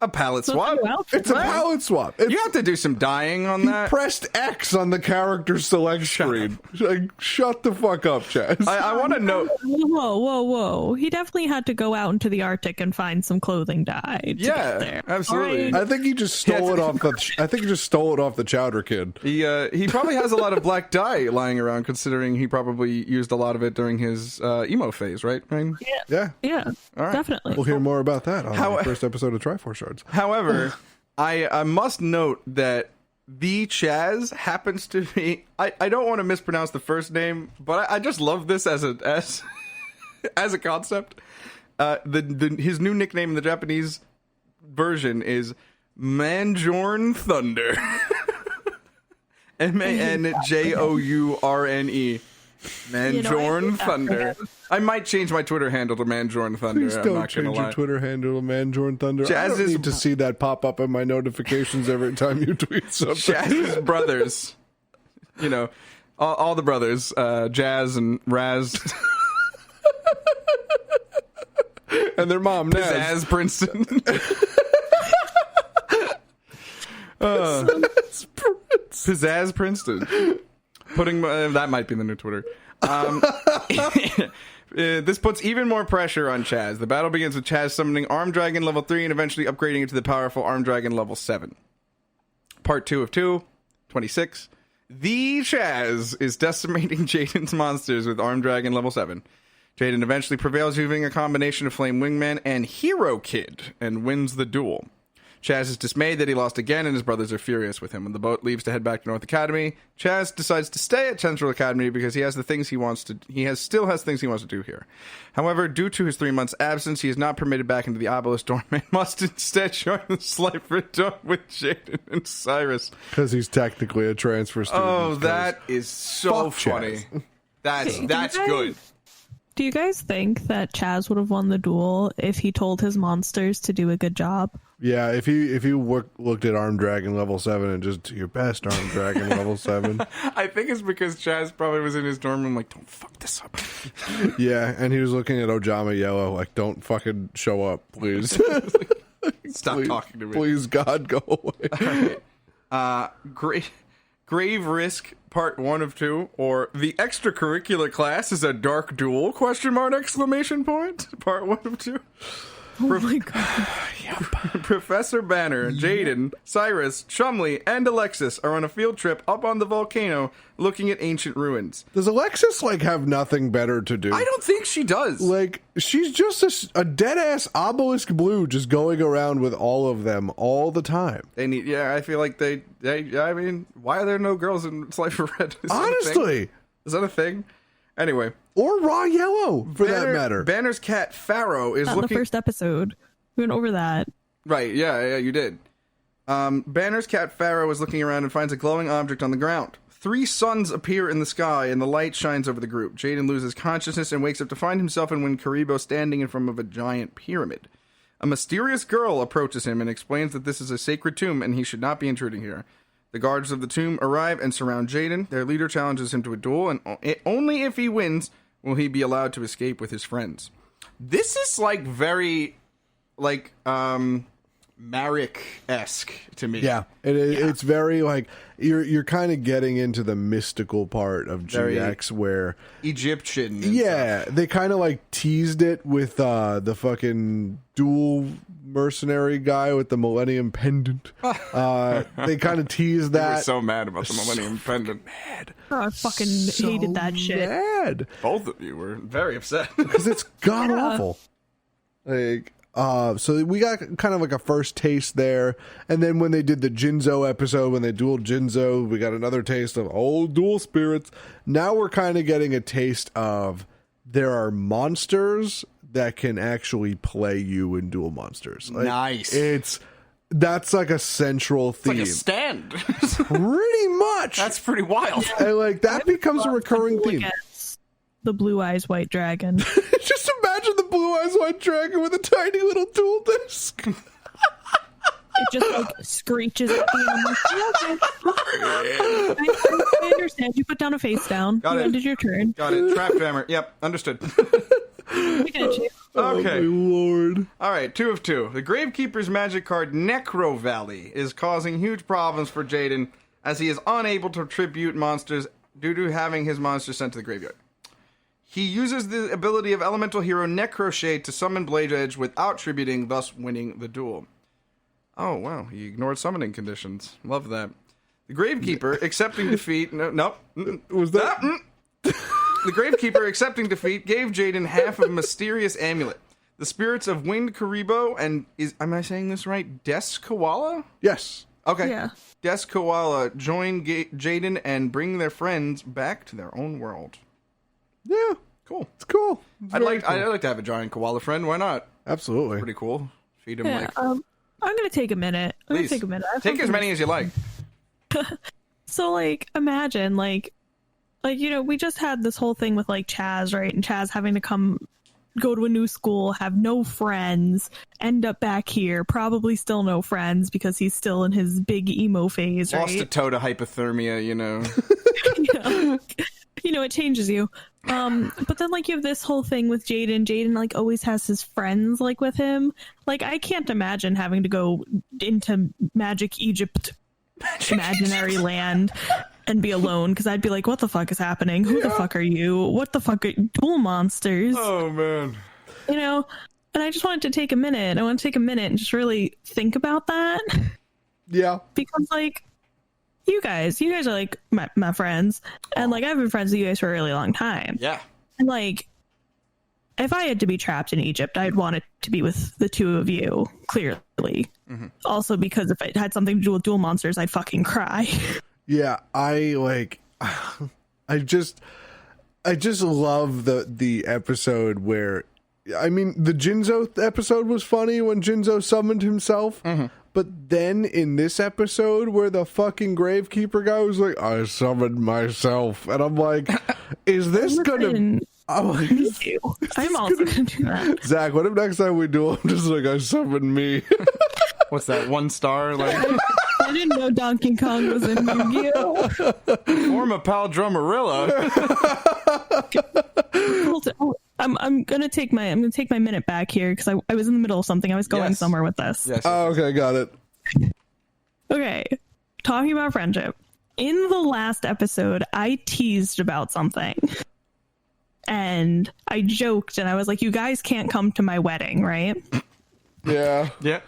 a palette So swap. it's a new outfit, It's a right? palette swap. It's, You have to do some dyeing on he that. pressed X on the character select screen. Like, shut the fuck up, Chaz. I want to know. Whoa. He definitely had to go out into the Arctic and find some clothing dye. To Yeah, get there. absolutely. All right. I think he just stole it off the. I think he just stole it off the Chowder Kid. He probably has a lot of black dye lying around, considering he probably used a lot of it during his emo phase, right? Ryan? Yeah, Yeah, right. definitely. we'll hear more about that on How- the first episode of Tryforce Shards. However, I must note that The Chaz happens to be. I don't want to mispronounce the first name, but I just love this as a concept. His new nickname in the Japanese version is Manjorn Thunder. Manjourne. Manjorn Thunder. I might change my Twitter handle to Manjorn Thunder. Please I'm don't not gonna change lie. your Twitter handle to Manjorn Thunder. I Chaz don't is- need to see that pop up in my notifications every time you tweet something. Jazz's brothers. You know, all the brothers, Jazz and Raz, And their mom, Naz. Pizzazz Princeton. Pizzazz Princeton. Putting that might be the new Twitter. This puts even more pressure on Chaz. The battle begins with Chaz summoning Arm Dragon level 3 and eventually upgrading it to the powerful Arm Dragon level 7. Part 2 of 2, 26. The Chaz is decimating Jaden's monsters with Arm Dragon level 7. Jaden eventually prevails using a combination of Flame Wingman and Hero Kid and wins the duel. Chaz is dismayed that he lost again, and his brothers are furious with him. When the boat leaves to head back to North Academy, Chaz decides to stay at Central Academy because he has the things he wants to. Still has things he wants to do here. However, due to his 3 months' absence, he is not permitted back into the Obelisk dorm and must instead join the Slifer dorm with Jaden and Cyrus. Because he's technically a transfer student. Oh, that is so funny. That's good. Do you guys think that Chaz would have won the duel if he told his monsters to do a good job? Yeah, if you looked at Arm Dragon level 7 and just your best Arm Dragon level 7. I think it's because Chaz probably was in his dorm room like, don't fuck this up. Yeah, and he was looking at Ojama Yellow like, don't fucking show up, please. Stop talking to me. Please, God, go away. All right. Grave Risk Part 1 of 2, or The Extracurricular Class is a Dark Duel, ? Exclamation point. Part 1 of 2. Oh my god. Professor Banner, Jaden, Cyrus, Chumley, and Alexis are on a field trip up on the volcano looking at ancient ruins. Does Alexis, have nothing better to do? I don't think she does. She's just a dead-ass obelisk blue just going around with all of them all the time. I feel like I mean, why are there no girls in Slifer Red? Honestly. Is that a thing? Anyway. Or Raw Yellow, for that matter. Banner's cat, Pharaoh, is looking... the first episode. We went over that. Right, yeah, you did. Banner's cat, Pharaoh, is looking around and finds a glowing object on the ground. 3 suns appear in the sky, and the light shines over the group. Jaden loses consciousness and wakes up to find himself in Wind Karibo standing in front of a giant pyramid. A mysterious girl approaches him and explains that this is a sacred tomb and he should not be intruding here. The guards of the tomb arrive and surround Jaden. Their leader challenges him to a duel, and only if he wins will he be allowed to escape with his friends. This is very, Marek-esque to me. Yeah, it's very you're kind of getting into the mystical part of GX where Egyptian. Yeah, they kind of teased it with the fucking dual mercenary guy with the Millennium Pendant. They kind of teased that. You were so mad about the Millennium Pendant. Mad. Oh, I fucking hated that shit. Mad. Both of you were very upset because it's god awful. So we got kind of a first taste there, and then when they did the Jinzo episode, when they dueled Jinzo, we got another taste of old dual spirits. Now we're kind of getting a taste of there are monsters that can actually play you in Duel Monsters. Nice. That's a central theme. It's a stand. Pretty much. That's pretty wild. And that becomes a recurring theme. The Blue Eyes White Dragon. Just imagine the Blue Eyes White Dragon with a tiny little dual disc. It just screeches at the end. I understand. You put down a face down. You ended your turn. Got it. Trap jammer. Yep, understood. We get you. Okay. Oh, my lord. All right, 2 of 2. The Gravekeeper's magic card, Necro Valley, is causing huge problems for Jaden as he is unable to tribute monsters due to having his monsters sent to the graveyard. He uses the ability of elemental hero Necroshade to summon Blade Edge without tributing, thus winning the duel. Oh, wow. He ignored summoning conditions. Love that. The Gravekeeper, accepting defeat... No. Was that... The Gravekeeper, accepting defeat, gave Jaden half of a mysterious amulet. The spirits of Wind Karibo and... am I saying this right? Des Koala? Yes. Okay. Yeah. Des Koala join Jaden and bring their friends back to their own world. Yeah. Cool. It's cool. I'd like to have a giant koala friend. Why not? Absolutely. Pretty cool. Feed him I'm gonna take a minute. Please. Take as many as you like. So imagine we just had this whole thing with Chaz, right? And Chaz having to go to a new school, have no friends, end up back here, probably still no friends because he's still in his big emo phase, right? Lost a toe to hypothermia, It changes you. But then you have this whole thing with Jaden. Jaden always has his friends with him. I can't imagine having to go into Magic Egypt imaginary land and be alone, because I'd be like, what the fuck is happening? Who the fuck are you? What the fuck are dual monsters? Oh man. You know? And I just wanted to take a minute. I want to take a minute and just really think about that. Yeah. Because like you guys are like my friends, and like I've been friends with you guys for a really long time. Yeah. And like if I had to be trapped in Egypt, I'd want it to be with the two of you, clearly. Also because if it had something to do with dual monsters, I'd fucking cry. Yeah, I just love the episode where, I mean, the Jinzo episode was funny when Jinzo summoned himself, but then in this episode where the fucking gravekeeper guy was like, I summoned myself, and I'm like, is this gonna... I'm like, Me too. I'm also gonna do that. Zach, what if next time we do, I'm just like, I summoned me. What's that? 1 star? Like, I didn't know Donkey Kong was in Yu-Gi-Oh! form a pal drummerilla. I'm gonna take my minute back here because I was in the middle of something. I was going Yes. somewhere with this. Yes. Oh, okay, got it. Okay, talking about friendship. In the last episode, I teased about something. And I joked and I was like, you guys can't come to my wedding, right? Yeah. Yeah.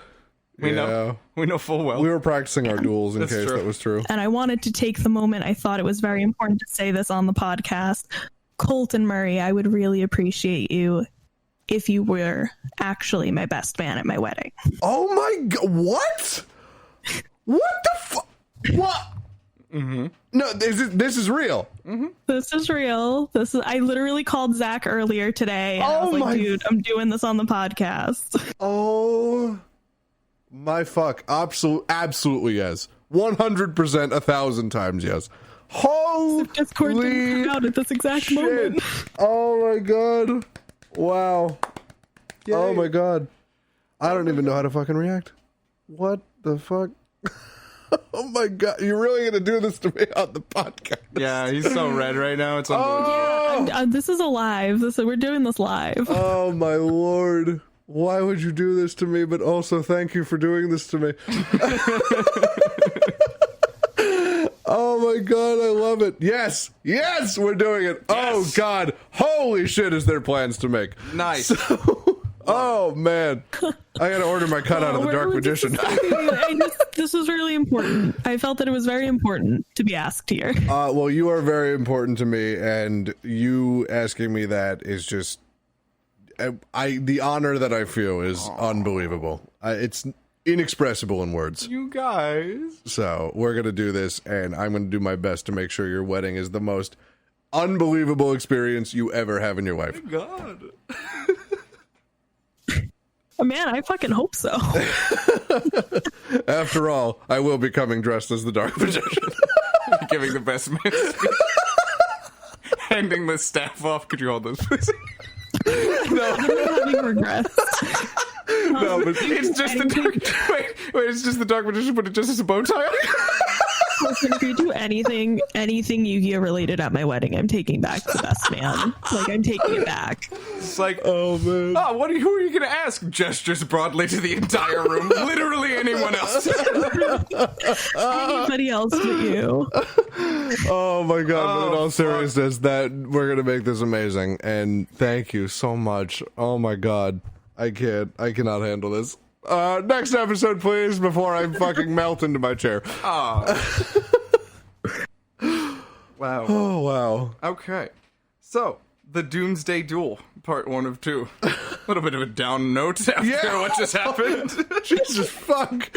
We know. We know full well. We were practicing our duels in That's case true. that was true. And I wanted to take the moment. I thought it was very important to say this on the podcast. Colt and Murray, I would really appreciate you if you were actually my best man at my wedding. Oh my god, what? What the fuck? What? No, this is real. This is real. I literally called Zach earlier today. And I was like, dude, I'm doing this on the podcast. Oh my fuck. Absolutely yes. 100%, 1,000 times yes. Holy Discord didn't come out at this exact shit. moment. Oh my god. Wow. Oh my god. I don't even know how to fucking react. What the fuck? Oh my god. You're really gonna do this to me on the podcast? Yeah, he's so red right now. It's unbelievable. Yeah, this is a live. We're doing this live. Oh my lord. Why would you do this to me? But also thank you for doing this to me. Oh my god, I love it. Yes, we're doing it. Oh god, holy shit, is there plans to make? Nice. Oh man, I gotta order my cut out of the Dark Magician. This is really important. I felt that it was very important to be asked here. Well, you are very important to me, and you asking me that is just, the honor that I feel is unbelievable. It's inexpressible in words. You guys. So we're gonna do this, and I'm gonna do my best to make sure your wedding is the most unbelievable experience you ever have in your life. God. Man, I fucking hope so. After all, I will be coming dressed as the Dark Magician. Giving the best man speech. Handing the staff off. Could you hold this, please? I'm having regrets. No, but It's just the dark. Wait, it's just the Dark Magician, but it just has a bow tie on it? Listen, if you do anything Yu-Gi-Oh related at my wedding, I'm taking back the best man. Like, I'm taking it back. It's like, oh man. oh, who are you going to ask? Gestures broadly to the entire room. Literally anyone else. Anybody else but you. Oh my god, but in all fuck. seriousness, that we're gonna make this amazing, and thank you so much. Oh my god, I cannot handle this. Next episode, please, before I fucking melt into my chair. Wow. Oh wow. Okay. So, the Doomsday Duel, part 1 of 2. A little bit of a down note after what just happened. Jesus fuck.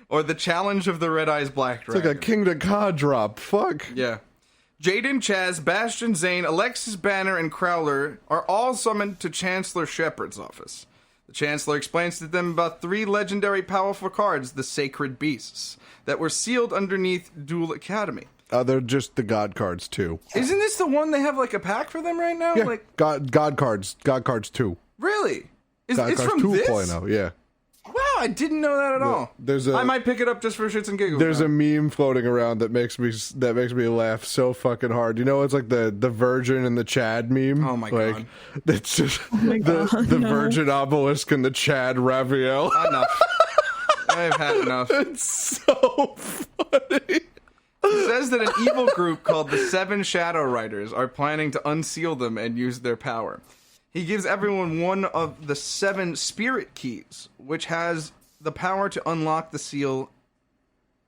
Or the Challenge of the Red Eyes Black It's like Dragon. a King to Ka drop. Fuck. Yeah. Jaden, Chaz, Bastion, Zane, Alexis Banner, and Crowler are all summoned to Chancellor Shepard's office. The Chancellor explains to them about 3 legendary powerful cards, the Sacred Beasts, that were sealed underneath Duel Academy. They're just the God cards too. Isn't this the one they have like a pack for them right now? Yeah, Like, God cards 2. really? It's God cards from this? 2.0, yeah. Wow, I didn't know that at all. I might pick it up just for shits and giggles. There's now. a meme floating around that makes me laugh so fucking hard. You know, it's like the Virgin and the Chad meme. Oh my like, God. It's just my the God, no. Virgin obelisk and the Chad Raphael. Enough. I've had enough. It's so funny. It says that an evil group called the Seven Shadow Riders are planning to unseal them and use their power. He gives everyone one of the 7 spirit keys, which has the power to unlock the seal,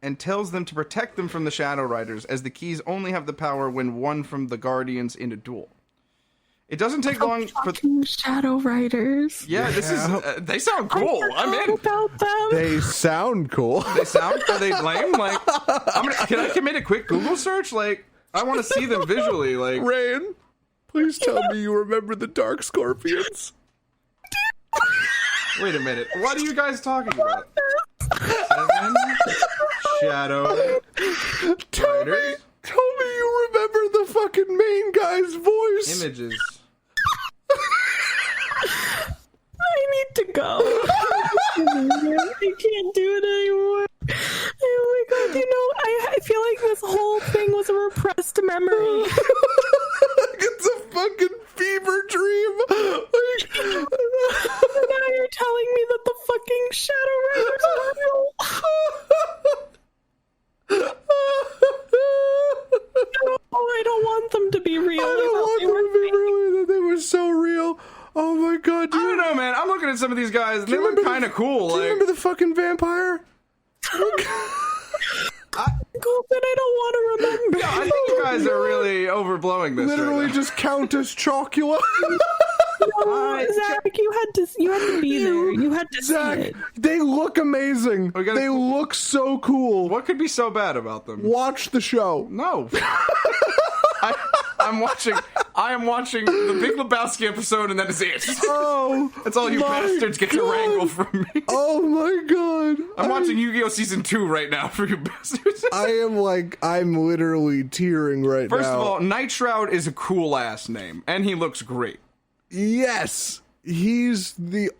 and tells them to protect them from the Shadow Riders, as the keys only have the power when won from the Guardians in a duel. It doesn't take long for Shadow Riders. Yeah, this is. They sound cool. I'm in. About them. They sound cool. They sound. Are they lame? Like, can I commit a quick Google search? Like, I want to see them visually. Like, Rain, please tell me you remember the Dark Scorpions. wait a minute. What are you guys talking about? 7 Shadow Riders. Tell me you remember the fucking main guy's voice. Images. I need to go. I can't do it anymore. Oh my god, I feel like this whole thing was a repressed memory. It's a fucking fever dream. Now you're telling me that the fucking Shadow Riders are real. Oh, I don't want them to be real. I don't want them to be really that they were so real. Oh my god. I don't know, man. I'm looking at some of these guys. They look kind of cool. Do you remember the fucking vampire? Cool, but I don't want to remember. Yeah, I think you guys are really overblowing this. Literally right now. just Countess Chocula. No, Zach, you had to be there. You had to Zach, see it. they look amazing. They look so cool. What could be so bad about them? Watch the show. No. I am watching the Big Lebowski episode, and that is it. Oh, that's all you bastards get to wrangle from me. Oh my god. I'm watching Yu-Gi-Oh! Season 2 right now for you bastards. I'm literally tearing right now. First of all, Night Shroud is a cool ass name, and he looks great. Yes. He's the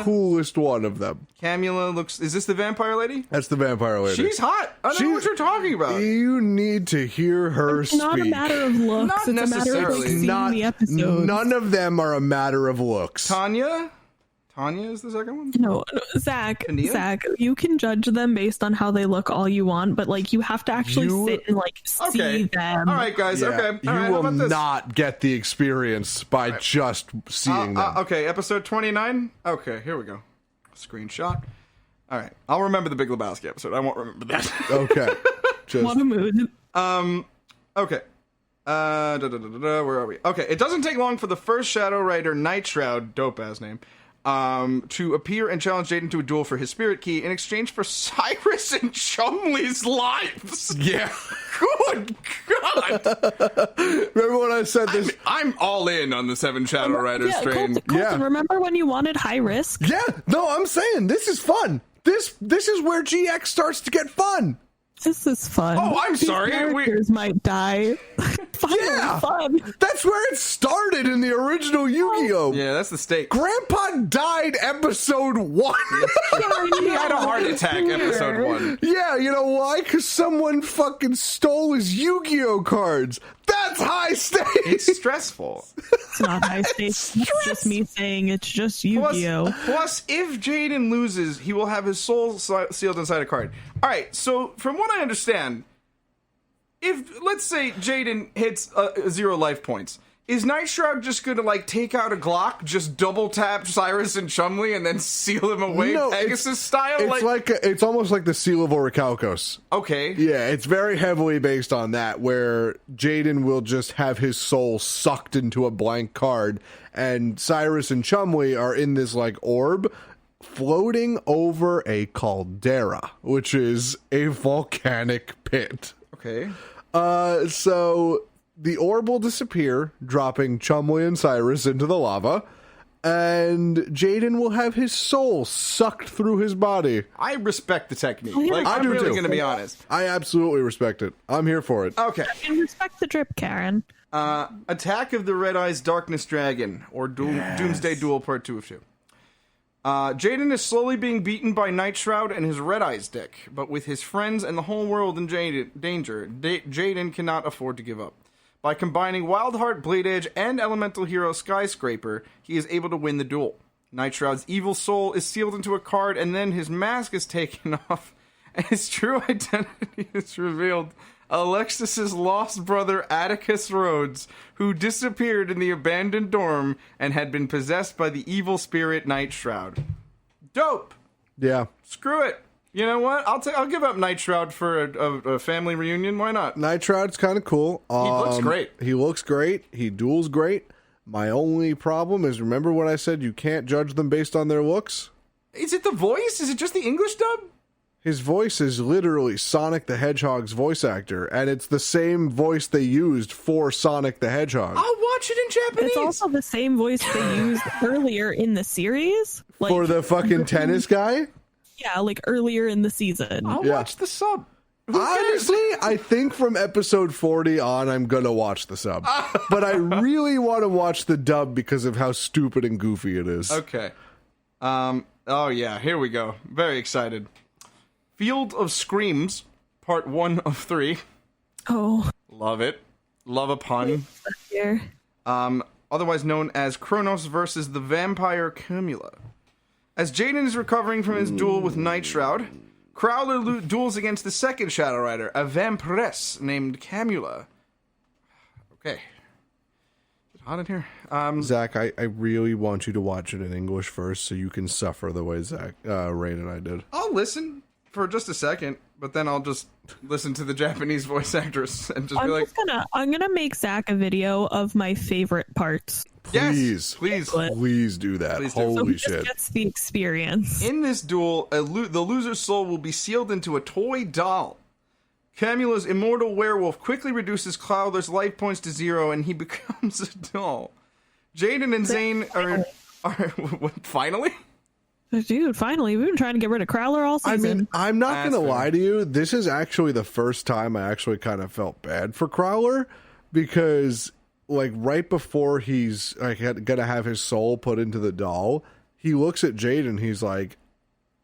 coolest one of them. Camula looks... Is this the vampire lady? That's the vampire lady. She's hot. I don't know what you're talking about. You need to hear her speak. It's not a matter of looks. Not it's necessarily. a matter of seeing the episodes. None of them are a matter of looks. Tanya is the second one? No, Zach, you can judge them based on how they look all you want, but like you have to actually sit and like see them. All right, guys. Yeah, Okay. You will not get the experience by just seeing them. Okay, episode 29. Okay, here we go. Screenshot. All right, I'll remember the Big Lebowski episode. I won't remember that. Okay. What a mood. Okay. Where are we? Okay, it doesn't take long for the first Shadow Rider, Night Shroud, dope ass name, to appear and challenge Jaden to a duel for his spirit key in exchange for Cyrus and Chumley's lives. Yeah. Good God. Remember when I said this? I'm all in on the 7 Shadow Riders train. Colton, remember when you wanted high risk? Yeah. No, I'm saying this is fun. This is where GX starts to get fun. This is fun. Oh, I'm These sorry. Characters might die. Yeah. Fun. That's where it started in the original Yu-Gi-Oh! Yeah, that's the stake. Grandpa died episode 1. He had a heart attack episode 1. Yeah, you know why? Because someone fucking stole his Yu-Gi-Oh cards. That's high stakes. It's stressful. It's not high stakes. It's just me saying it's just Yu-Gi-Oh. Plus, if Jaden loses, he will have his soul sealed inside a card. All right, so from what I understand, if, let's say, Jaden hits 0 life points, is Night Shroud just gonna, like, take out a Glock, just double tap Cyrus and Chumley, and then seal him away, No, Pegasus style? It's it's almost like the Seal of Orichalcos. Okay. Yeah, it's very heavily based on that, where Jaden will just have his soul sucked into a blank card, and Cyrus and Chumley are in this, like, orb floating over a caldera, which is a volcanic pit. Okay. So the orb will disappear, dropping Chumley and Cyrus into the lava, and Jaden will have his soul sucked through his body. I respect the technique. Yeah, like, I'm do really too. going to be honest. I absolutely respect it. I'm here for it. Okay. And respect the drip, Karen. Attack of the Red Eyes Darkness Dragon, or Doomsday Duel Part 2 of 2. Jaden is slowly being beaten by Night Shroud and his Red Eyes deck, but with his friends and the whole world in danger, Jaden cannot afford to give up. By combining Wildheart, Blade Edge, and Elemental Hero Skyscraper, he is able to win the duel. Night Shroud's evil soul is sealed into a card, and then his mask is taken off, and his true identity is revealed. Alexis's lost brother Atticus Rhodes, who disappeared in the abandoned dorm and had been possessed by the evil spirit Night Shroud. Dope. Yeah. Screw it. You know what? I'll give up Night Shroud for a family reunion. Why not? Night Shroud's kind of cool. He looks great. He looks great. He duels great. My only problem is, remember when I said you can't judge them based on their looks? Is it the voice? Is it just the English dub? His voice is literally Sonic the Hedgehog's voice actor, and it's the same voice they used for Sonic the Hedgehog. I'll watch it in Japanese. It's also the same voice they used earlier in the series. Like, For the fucking tennis guy? yeah, like earlier in the season. I'll Yeah. watch the sub. Honestly, I think from episode 40 on, I'm gonna watch the sub. But I really want to watch the dub because of how stupid and goofy it is. Okay. Oh yeah, here we go. Very excited. Field of Screams, part 1 of 3. Oh, Love it. Love a pun. here. Otherwise known as Kronos versus the vampire Camula. As Jaden is recovering from his duel with Night Shroud, Crowler duels against the second Shadow Rider, a vampiress named Camula. Okay. Is it hot in here? Zach, I really want you to watch it in English first so you can suffer the way Rain and I did. I'll listen for just a second, but then I'll just listen to the Japanese voice actress and just be like, I'm gonna make Zach a video of my favorite parts. yes, Please please. do that. Please do. So Holy he just shit. gets the experience. In this duel, the loser's soul will be sealed into a toy doll. Camula's immortal werewolf quickly reduces Cloudler's life points to 0, and he becomes a doll. Jaden and Zane are what, finally? Dude, finally, we've been trying to get rid of Crowler all I season. mean, I'm not That's going to fair. lie to you. This is actually the first time I actually kind of felt bad for Crowler because, like, right before he's like going to have his soul put into the doll, he looks at Jade and he's like,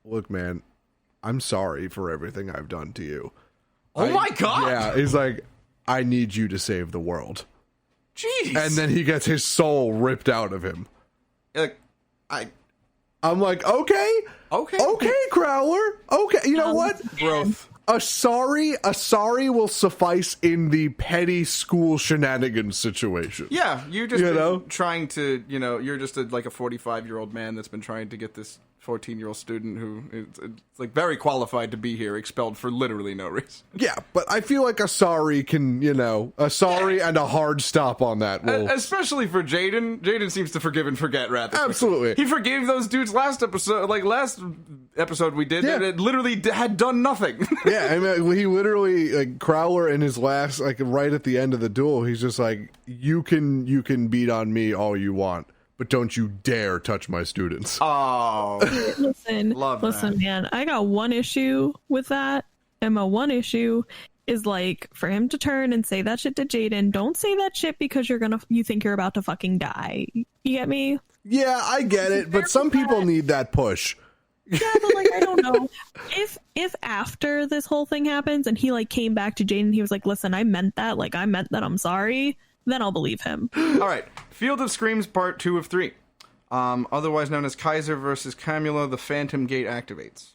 "Look, man, I'm sorry for everything I've done to you." Oh my god! Yeah, he's like, "I need you to save the world." Jeez. And then he gets his soul ripped out of him. I'm like, okay, Crowler. Okay, you know what? Growth. A sorry will suffice in the petty school shenanigans situation. Yeah, you're just know? trying to, you're just like a 45-year-old man that's been trying to get this 14-year-old student who is like very qualified to be here expelled for literally no reason. Yeah, but I feel like a sorry can, a sorry and a hard stop on that will. Especially for Jaden. Jaden seems to forgive and forget rather quickly. Absolutely. He forgave those dudes last episode we did, Yeah. and it literally had done nothing. Yeah, I mean, he literally, like, Crowler in his last, like, right at the end of the duel, he's just like, you can beat on me all you want, but don't you dare touch my students. Oh. Listen, man, I got one issue with that, and my one issue is, like, for him to turn and say that shit to Jaden. Don't say that shit because you think you're about to fucking die. You get me? Yeah, I get it, but some people need that push. Yeah, but like, I don't know. If after this whole thing happens and he like came back to Jaden and he was like, "Listen, I meant that. Like, I meant that. I'm sorry," then I'll believe him. All right. Field of Screams Part 2 of 3. Otherwise known as Kaiser versus Camula, the Phantom Gate activates.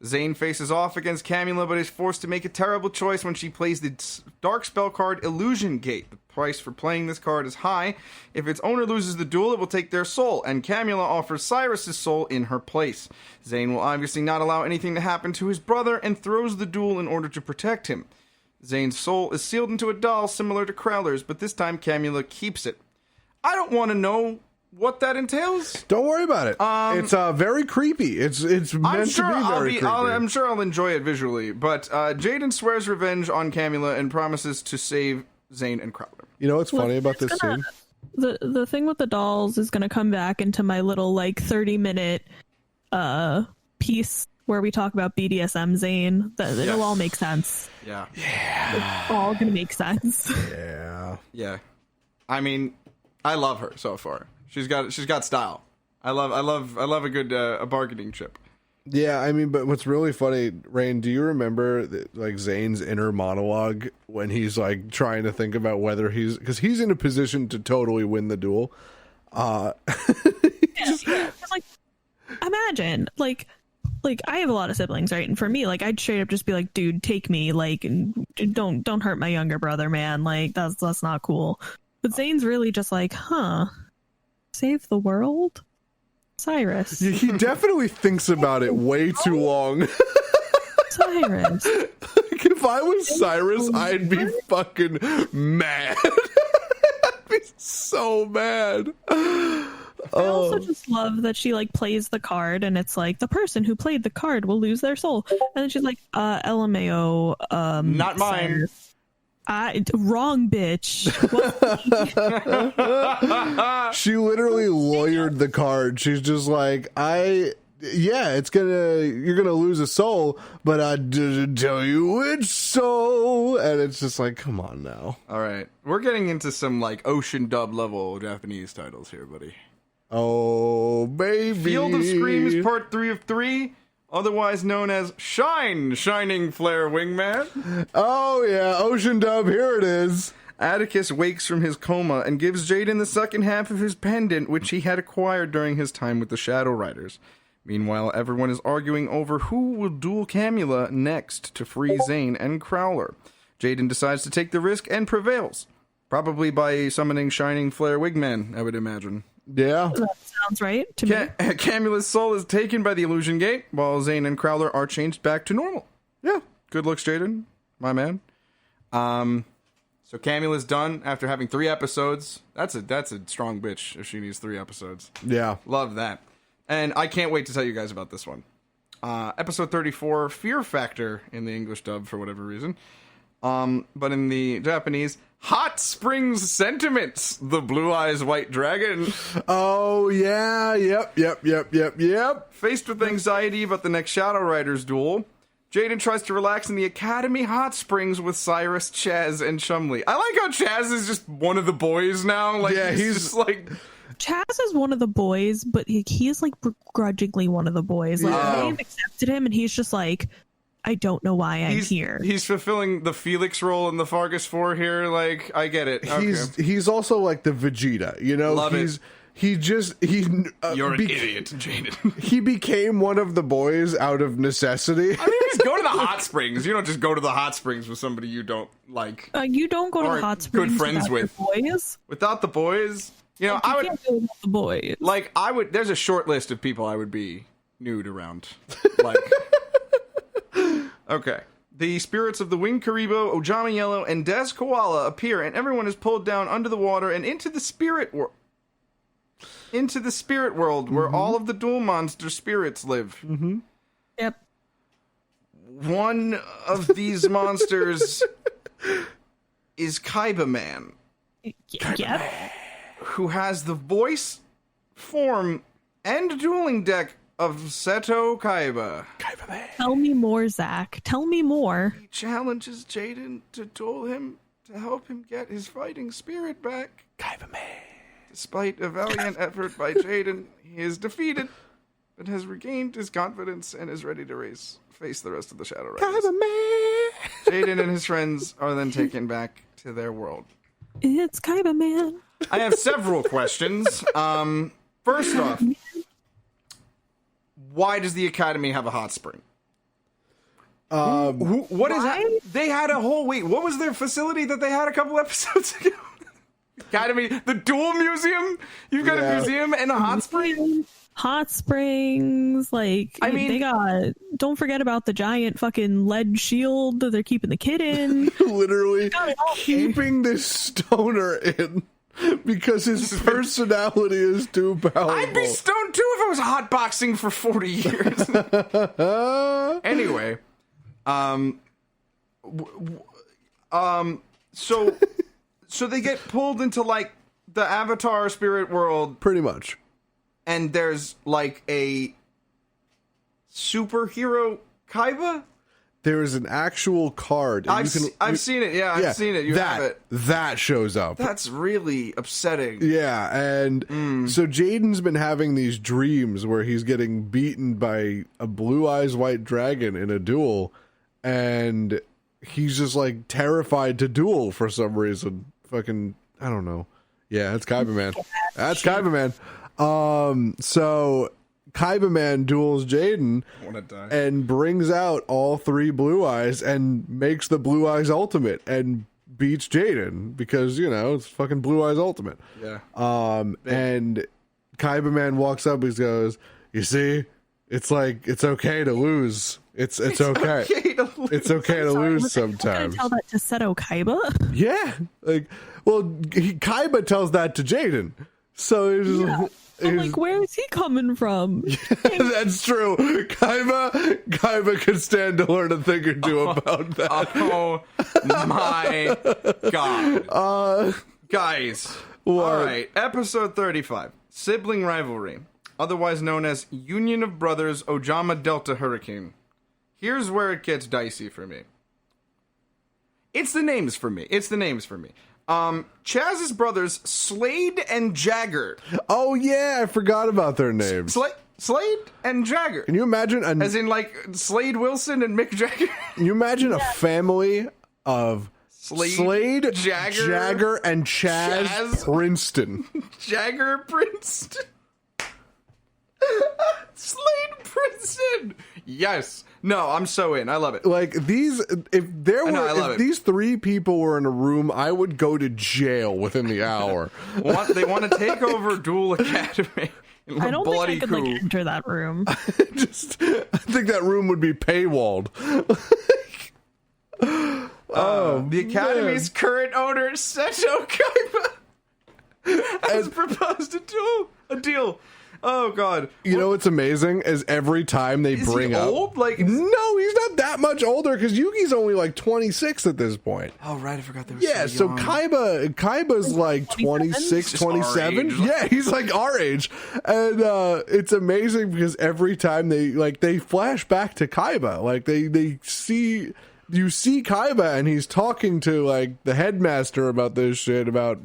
Zane faces off against Camula, but is forced to make a terrible choice when she plays the dark spell card Illusion Gate. The price for playing this card is high. If its owner loses the duel, it will take their soul, and Camula offers Cyrus's soul in her place. Zane will obviously not allow anything to happen to his brother and throws the duel in order to protect him. Zane's soul is sealed into a doll similar to Crowler's, but this time Camula keeps it. I don't want to know what that entails. Don't worry about it. It's very creepy. It's meant to be very creepy. I'm sure I'll enjoy it visually, but Jaden swears revenge on Camula and promises to save Zane and Crowler. You know what's funny about this scene? The thing with the dolls is gonna come back into my little like 30-minute piece where we talk about BDSM Zane. It'll all make sense. Yeah. It's all gonna make sense. Yeah. I mean, I love her so far. She's got style. I love a good a bargaining chip. Yeah, I mean, but what's really funny, Rain, do you remember like Zane's inner monologue when he's like trying to think about whether because he's in a position to totally win the duel. Like imagine, like I have a lot of siblings, right? And for me, like, I'd straight up just be like, dude, take me, like, and don't hurt my younger brother, man. Like, that's not cool. But Zane's really just like, save the world? Cyrus. Yeah, he definitely thinks about it way too long. Cyrus. Like, if I was Cyrus, I'd be fucking mad. I'd be so mad. I also just love that she like plays the card and it's like the person who played the card will lose their soul. And then she's like, LMAO, Not mine. Wrong bitch. She literally lawyered the card. She's just like, you're gonna lose a soul, but I didn't tell you which soul. And it's just like, come on now. All right, we're getting into some like ocean dub level Japanese titles here, buddy. Oh, baby. Field of Screams Part 3 of 3, otherwise known as Shine, Shining Flare Wingman. Oh, yeah, Ocean Dub, here it is. Atticus wakes from his coma and gives Jaden the second half of his pendant, which he had acquired during his time with the Shadow Riders. Meanwhile, everyone is arguing over who will duel Camula next to free Zane and Crowler. Jaden decides to take the risk and prevails. Probably by summoning Shining Flare Wigman, I would imagine. Yeah. That sounds right to me. Camula's soul is taken by the Illusion Gate, while Zane and Crowler are changed back to normal. Yeah. Good looks, Jaden, my man. So Camula's done after having 3 episodes. That's a strong bitch if she needs 3 episodes. Yeah. Love that. And I can't wait to tell you guys about this one. Episode 34, Fear Factor in the English dub for whatever reason. But in the Japanese, Hot Springs Sentiments, the Blue Eyes White Dragon. Oh, yeah. Yep. Faced with anxiety about the next Shadow Riders duel, Jaden tries to relax in the Academy Hot Springs with Cyrus, Chaz, and Chumley. I like how Chaz is just one of the boys now. Like, yeah, he's just like... Chaz is one of the boys, but he is like begrudgingly one of the boys. Like, they've accepted him, and he's just like, I don't know why I'm here. He's fulfilling the Felix role in the Fargus 4 here. Like, I get it. He's also like the Vegeta, you know? Love it. You're an idiot, Jaden. He became one of the boys out of necessity. I mean, just go to the hot springs. You don't just go to the hot springs with somebody you don't like. You don't go to the hot springs good friends with boys. Without the boys, you know, I would. Can't go without the boys. Like, I would. There's a short list of people I would be nude around. Like, okay. The spirits of the Winged Karibo, Ojama Yellow, and Des Koala appear, and everyone is pulled down under the water and into the spirit world. Where all of the dual monster spirits live. Mm-hmm. Yep. One of these monsters is Kaiba Man. Yep. Who has the voice, form, and dueling deck of Seto Kaiba. Kaiba Man. Tell me more, Zach. Tell me more. He challenges Jaden to duel him to help him get his fighting spirit back. Kaiba Man. Despite a valiant effort by Jaden, he is defeated, but has regained his confidence and is ready to face the rest of the Shadow Riders. Kaiba Man. Jaden and his friends are then taken back to their world. It's Kaiba Man. I have several questions. First off, why does the Academy have a hot spring? What is that? They had a whole what was their facility that they had a couple episodes ago? Academy, the Duel Museum? You've got a museum and a hot spring? Hot springs, like, I mean, they got, don't forget about the giant fucking lead shield that they're keeping the kid in. Literally keeping this stoner in because his personality is too powerful. I'd be stoned too if I was hotboxing for 40 years. Anyway, so they get pulled into like the Avatar spirit world, pretty much. And there's like a superhero Kaiba? There is an actual card. I've seen it. Yeah, I've seen it. You have it. That shows up. That's really upsetting. Yeah, and so Jaden's been having these dreams where he's getting beaten by a Blue Eyes White Dragon in a duel, and he's just like terrified to duel for some reason. Fucking, I don't know. Yeah, it's Kaiba Man. That's Kaiba Man. So Kaiba Man duels Jaden I wanna die. and brings out all 3 Blue Eyes and makes the Blue Eyes ultimate and beats Jaden because, it's fucking Blue Eyes ultimate. Yeah. And Kaiba Man walks up and he goes, "You see, it's like, it's okay to lose. It's okay. Okay to lose. It's okay to lose Gonna sometimes." tell that to Seto Kaiba. Yeah. Kaiba tells that to Jaden. So it's just, I'm like, where is he coming from? that's true. Kaiba could stand to learn a thing or two about that. Oh my god. Guys. What? All right. Episode 35. Sibling Rivalry. Otherwise known as Union of Brothers Ojama Delta Hurricane. Here's where it gets dicey for me. It's the names for me. Chaz's brothers, Slade and Jagger. Oh yeah, I forgot about their names. Slade and Jagger. Can you imagine As in, like, Slade Wilson and Mick Jagger? Can you imagine a family of Slade, Jagger, and Chaz Princeton? Jagger Princeton. Slade Princeton. Yes. No, I'm so in. I love it. Like if these 3 people were in a room, I would go to jail within the hour. They want to take over Duel Academy. I don't think I could enter that room. I think that room would be paywalled. The Academy's current owner, Seto Kaiba, has proposed a deal. Oh god! You know what's amazing is every time they bring up, old? Like, no, he's not that much older because Yugi's only like 26 at this point. Oh right, I forgot they were So young. Kaiba's like 26, 27. Yeah, he's like our age, and it's amazing because every time they flash back to Kaiba, like they see. You see Kaiba and he's talking to like the headmaster about this shit about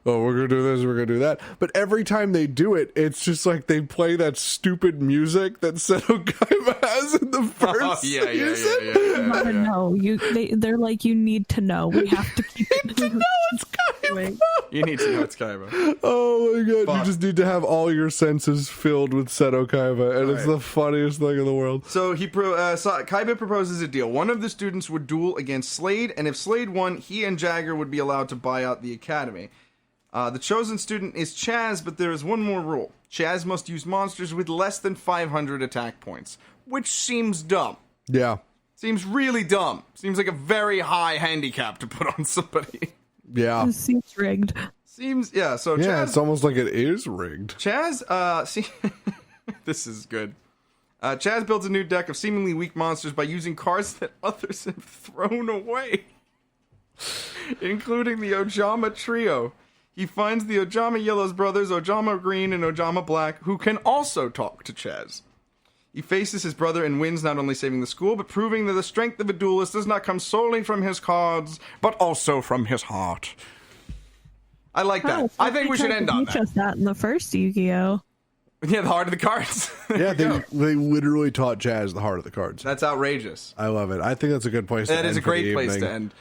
oh, we're gonna do this, we're gonna do that. But every time they do it, it's just like they play that stupid music that Seto Kaiba has in the first season. I know. They're like, you need to know. We have to keep it. to know it's Kaiba. You need to know it's Kaiba. Oh my god! You just need to have all your senses filled with Seto Kaiba, and it's the funniest thing in the world. So Kaiba proposes a deal. One of the students would duel against Slade, and if Slade won, he and Jagger would be allowed to buy out the academy. The chosen student is Chaz, but there is one more rule. Chaz must use monsters with less than 500 attack points, which seems dumb. Yeah. Seems really dumb. Seems like a very high handicap to put on somebody. Yeah. It seems rigged. So Chaz... it's almost like it is rigged. Chaz, this is good. Chaz builds a new deck of seemingly weak monsters by using cards that others have thrown away, including the Ojama Trio. He finds the Ojama Yellow's brothers, Ojama Green and Ojama Black, who can also talk to Chaz. He faces his brother and wins, not only saving the school, but proving that the strength of a duelist does not come solely from his cards, but also from his heart. I like that. I think we should end on that. Teach us that in the first Yu-Gi-Oh! Yeah, the heart of the cards. Yeah, they literally taught Chaz the heart of the cards. That's outrageous. I love it. I think that's a good place to end. That is a great place to end.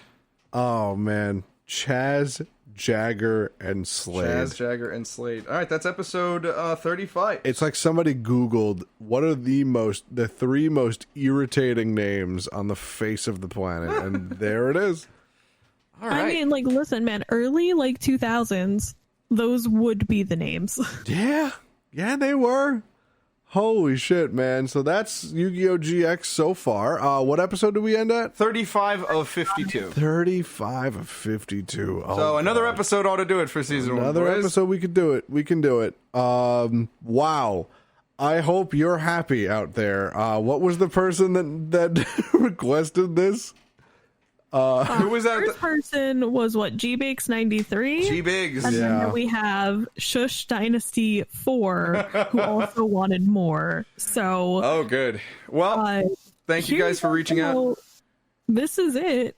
Oh, man. Chaz, Jagger, and Slade. Chaz, Jagger, and Slade. All right, that's episode 35. It's like somebody Googled what are the 3 most irritating names on the face of the planet, and there it is. All right. I mean, like, listen, man, early 2000s, those would be the names. Yeah, they were. Holy shit, man. So that's Yu-Gi-Oh! GX so far. What episode did we end at? 35 of 52. 35 of 52. Oh, so another episode ought to do it for season 1. Another episode, we can do it. We can do it. Wow. I hope you're happy out there. What was the person that requested this? Who was that? First person was what? GBakes93? G-Biggs. And then we have Shush Dynasty 4, who also wanted more. So. Oh, good. Well, thank you guys for reaching out. This is it.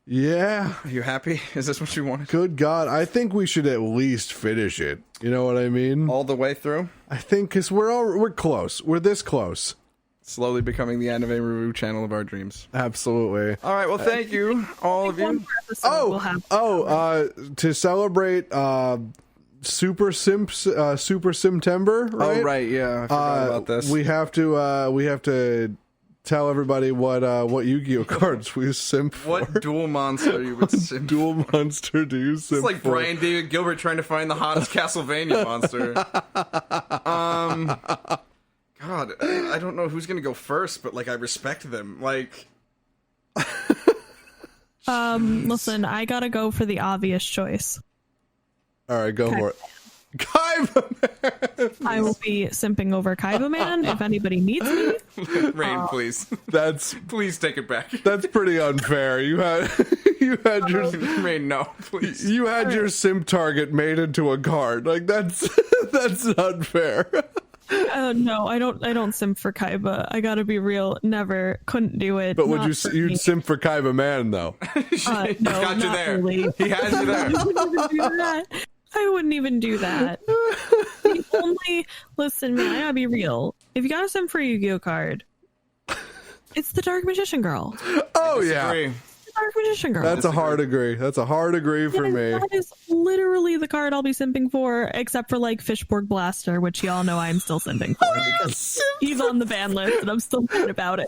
Yeah. Are you happy? Is this what you wanted? Good God. I think we should at least finish it. You know what I mean? All the way through? I think because we're close. We're this close. Slowly becoming the anime review channel of our dreams. Absolutely. All right. Well, thank you, all of you. To celebrate Super Simtember, right? Oh, right, yeah. I forgot about this. We have to tell everybody what Yu-Gi-Oh cards we simp for. What dual monster you would simp Dual for? monster do you simp It's like for? Brian David Gilbert trying to find the hottest Castlevania monster. God, I don't know who's gonna go first, but like I respect them. Like, Listen, I gotta go for the obvious choice. All right, go for it. Kaiba Man. I will be simping over Kaiba Man if anybody needs me. Rain, please, please take it back. That's pretty unfair. You had your Rain, no, please. You had your simp target made into a card. Like that's not fair. No, I don't simp for Kaiba. I gotta be real. Never, couldn't do it. But you'd Not for me. simp for Kaiba Man though? No, Got you not there. really. He has you there. I wouldn't even do that. The only listen, man, I gotta be real. If you got a simp for a Yu-Gi-Oh card, it's the Dark Magician Girl. Oh yeah, Agree. The Dark Magician Girl. that's a hard agree. That's a hard agree for me. That is literally the card I'll be simping for, except for like Fishborg Blaster, which y'all know I'm still simping for because he's on the ban list and I'm still mad about it.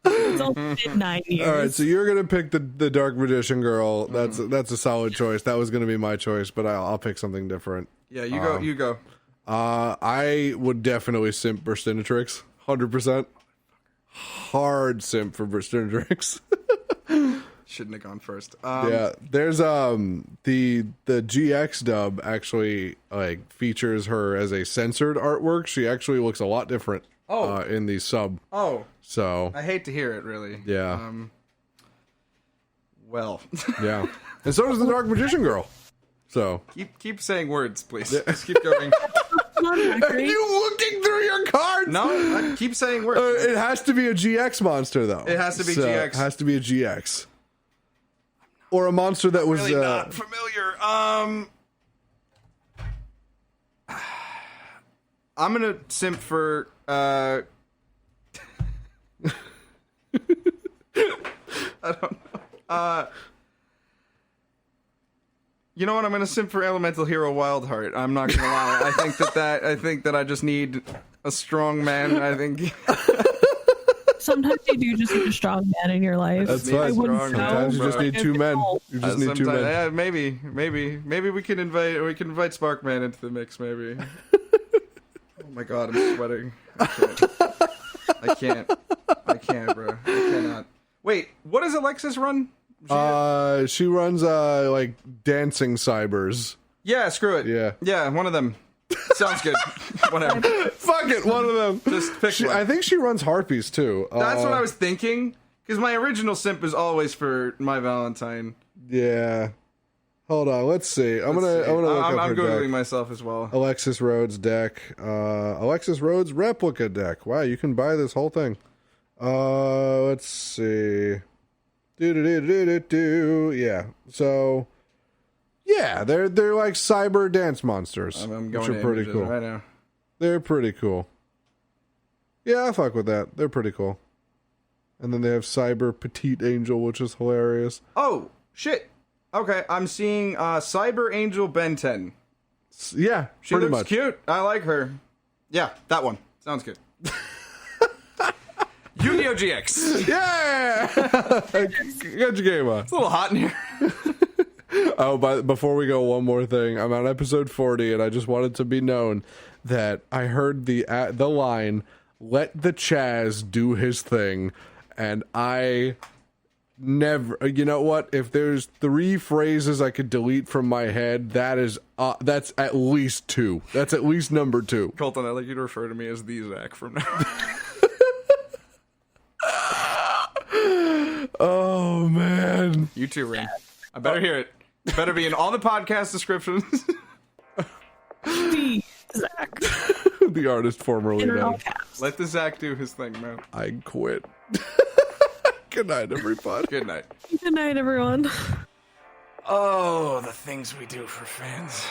It's only been 9 years. All right, so you're gonna pick the Dark Magician Girl. That's a solid choice. That was gonna be my choice, but I'll pick something different. Yeah, you go. You go. I would definitely simp Burstinatrix, 100%. Hard simp for Burstinatrix. Shouldn't have gone first. Yeah, there's the GX dub actually like features her as a censored artwork. She actually looks a lot different. In the sub. Oh, so I hate to hear it. Really. Yeah. Well. Yeah, and so does the Dark Magician Girl. So keep saying words, please. Just keep going. Are you looking through your cards? No, keep saying words. It has to be a GX monster, though. It has to be So, GX. It has to be a GX. Or a monster that was... Really not familiar. I'm gonna simp for... I don't know. You know what? I'm gonna simp for Elemental Hero Wildheart. I'm not gonna lie. I think that I just need a strong man. I think Sometimes you do just need a strong man in your life. That's need a fine. I wouldn't strong know, man. Sometimes you just but need if two it's men. all- You just need two men. yeah, maybe we can invite Sparkman into the mix. Maybe. Oh my god, I'm sweating. I can't, bro. I cannot. Wait, what does Alexis run? She runs like dancing cybers. Yeah, screw it. Yeah, one of them. Sounds good. Whatever. Fuck it, one of them. Just pick one. I think she runs harpies too. That's what I was thinking. Because my original simp is always for my Valentine. Yeah. Hold on, let's see. I'm gonna look up I'm her googling deck. myself as well. Alexis Rhodes deck. Alexis Rhodes replica deck. Wow, you can buy this whole thing. Let's see. Yeah. So, yeah, they're like cyber dance monsters, I'm which going are pretty cool. right now. They're pretty cool. Yeah, I fuck with that. They're pretty cool. And then they have cyber petite angel, which is hilarious. Oh shit. Okay, I'm seeing Cyber Angel Ben 10. Yeah, She pretty looks much. cute. I like her. Yeah, that one. Sounds good. Yu-Gi-Oh! GX. Yeah, got your game on. It's a little hot in here. Oh, before we go, one more thing. I'm on episode 40, and I just wanted to be known that I heard the line, "Let the Chaz do his thing," and I never. You know what? If there's 3 phrases I could delete from my head, that's at least 2. That's at least number 2. Colton, I'd like you to refer to me as the Zach from now. Oh man. You too, Rain. I better hear it. Better be in all the podcast descriptions. The Zach. The artist formerly In all known. caps. Let the Zach do his thing, man. I quit. Good night, everybody. Good night. Good night, everyone. Oh, the things we do for fans.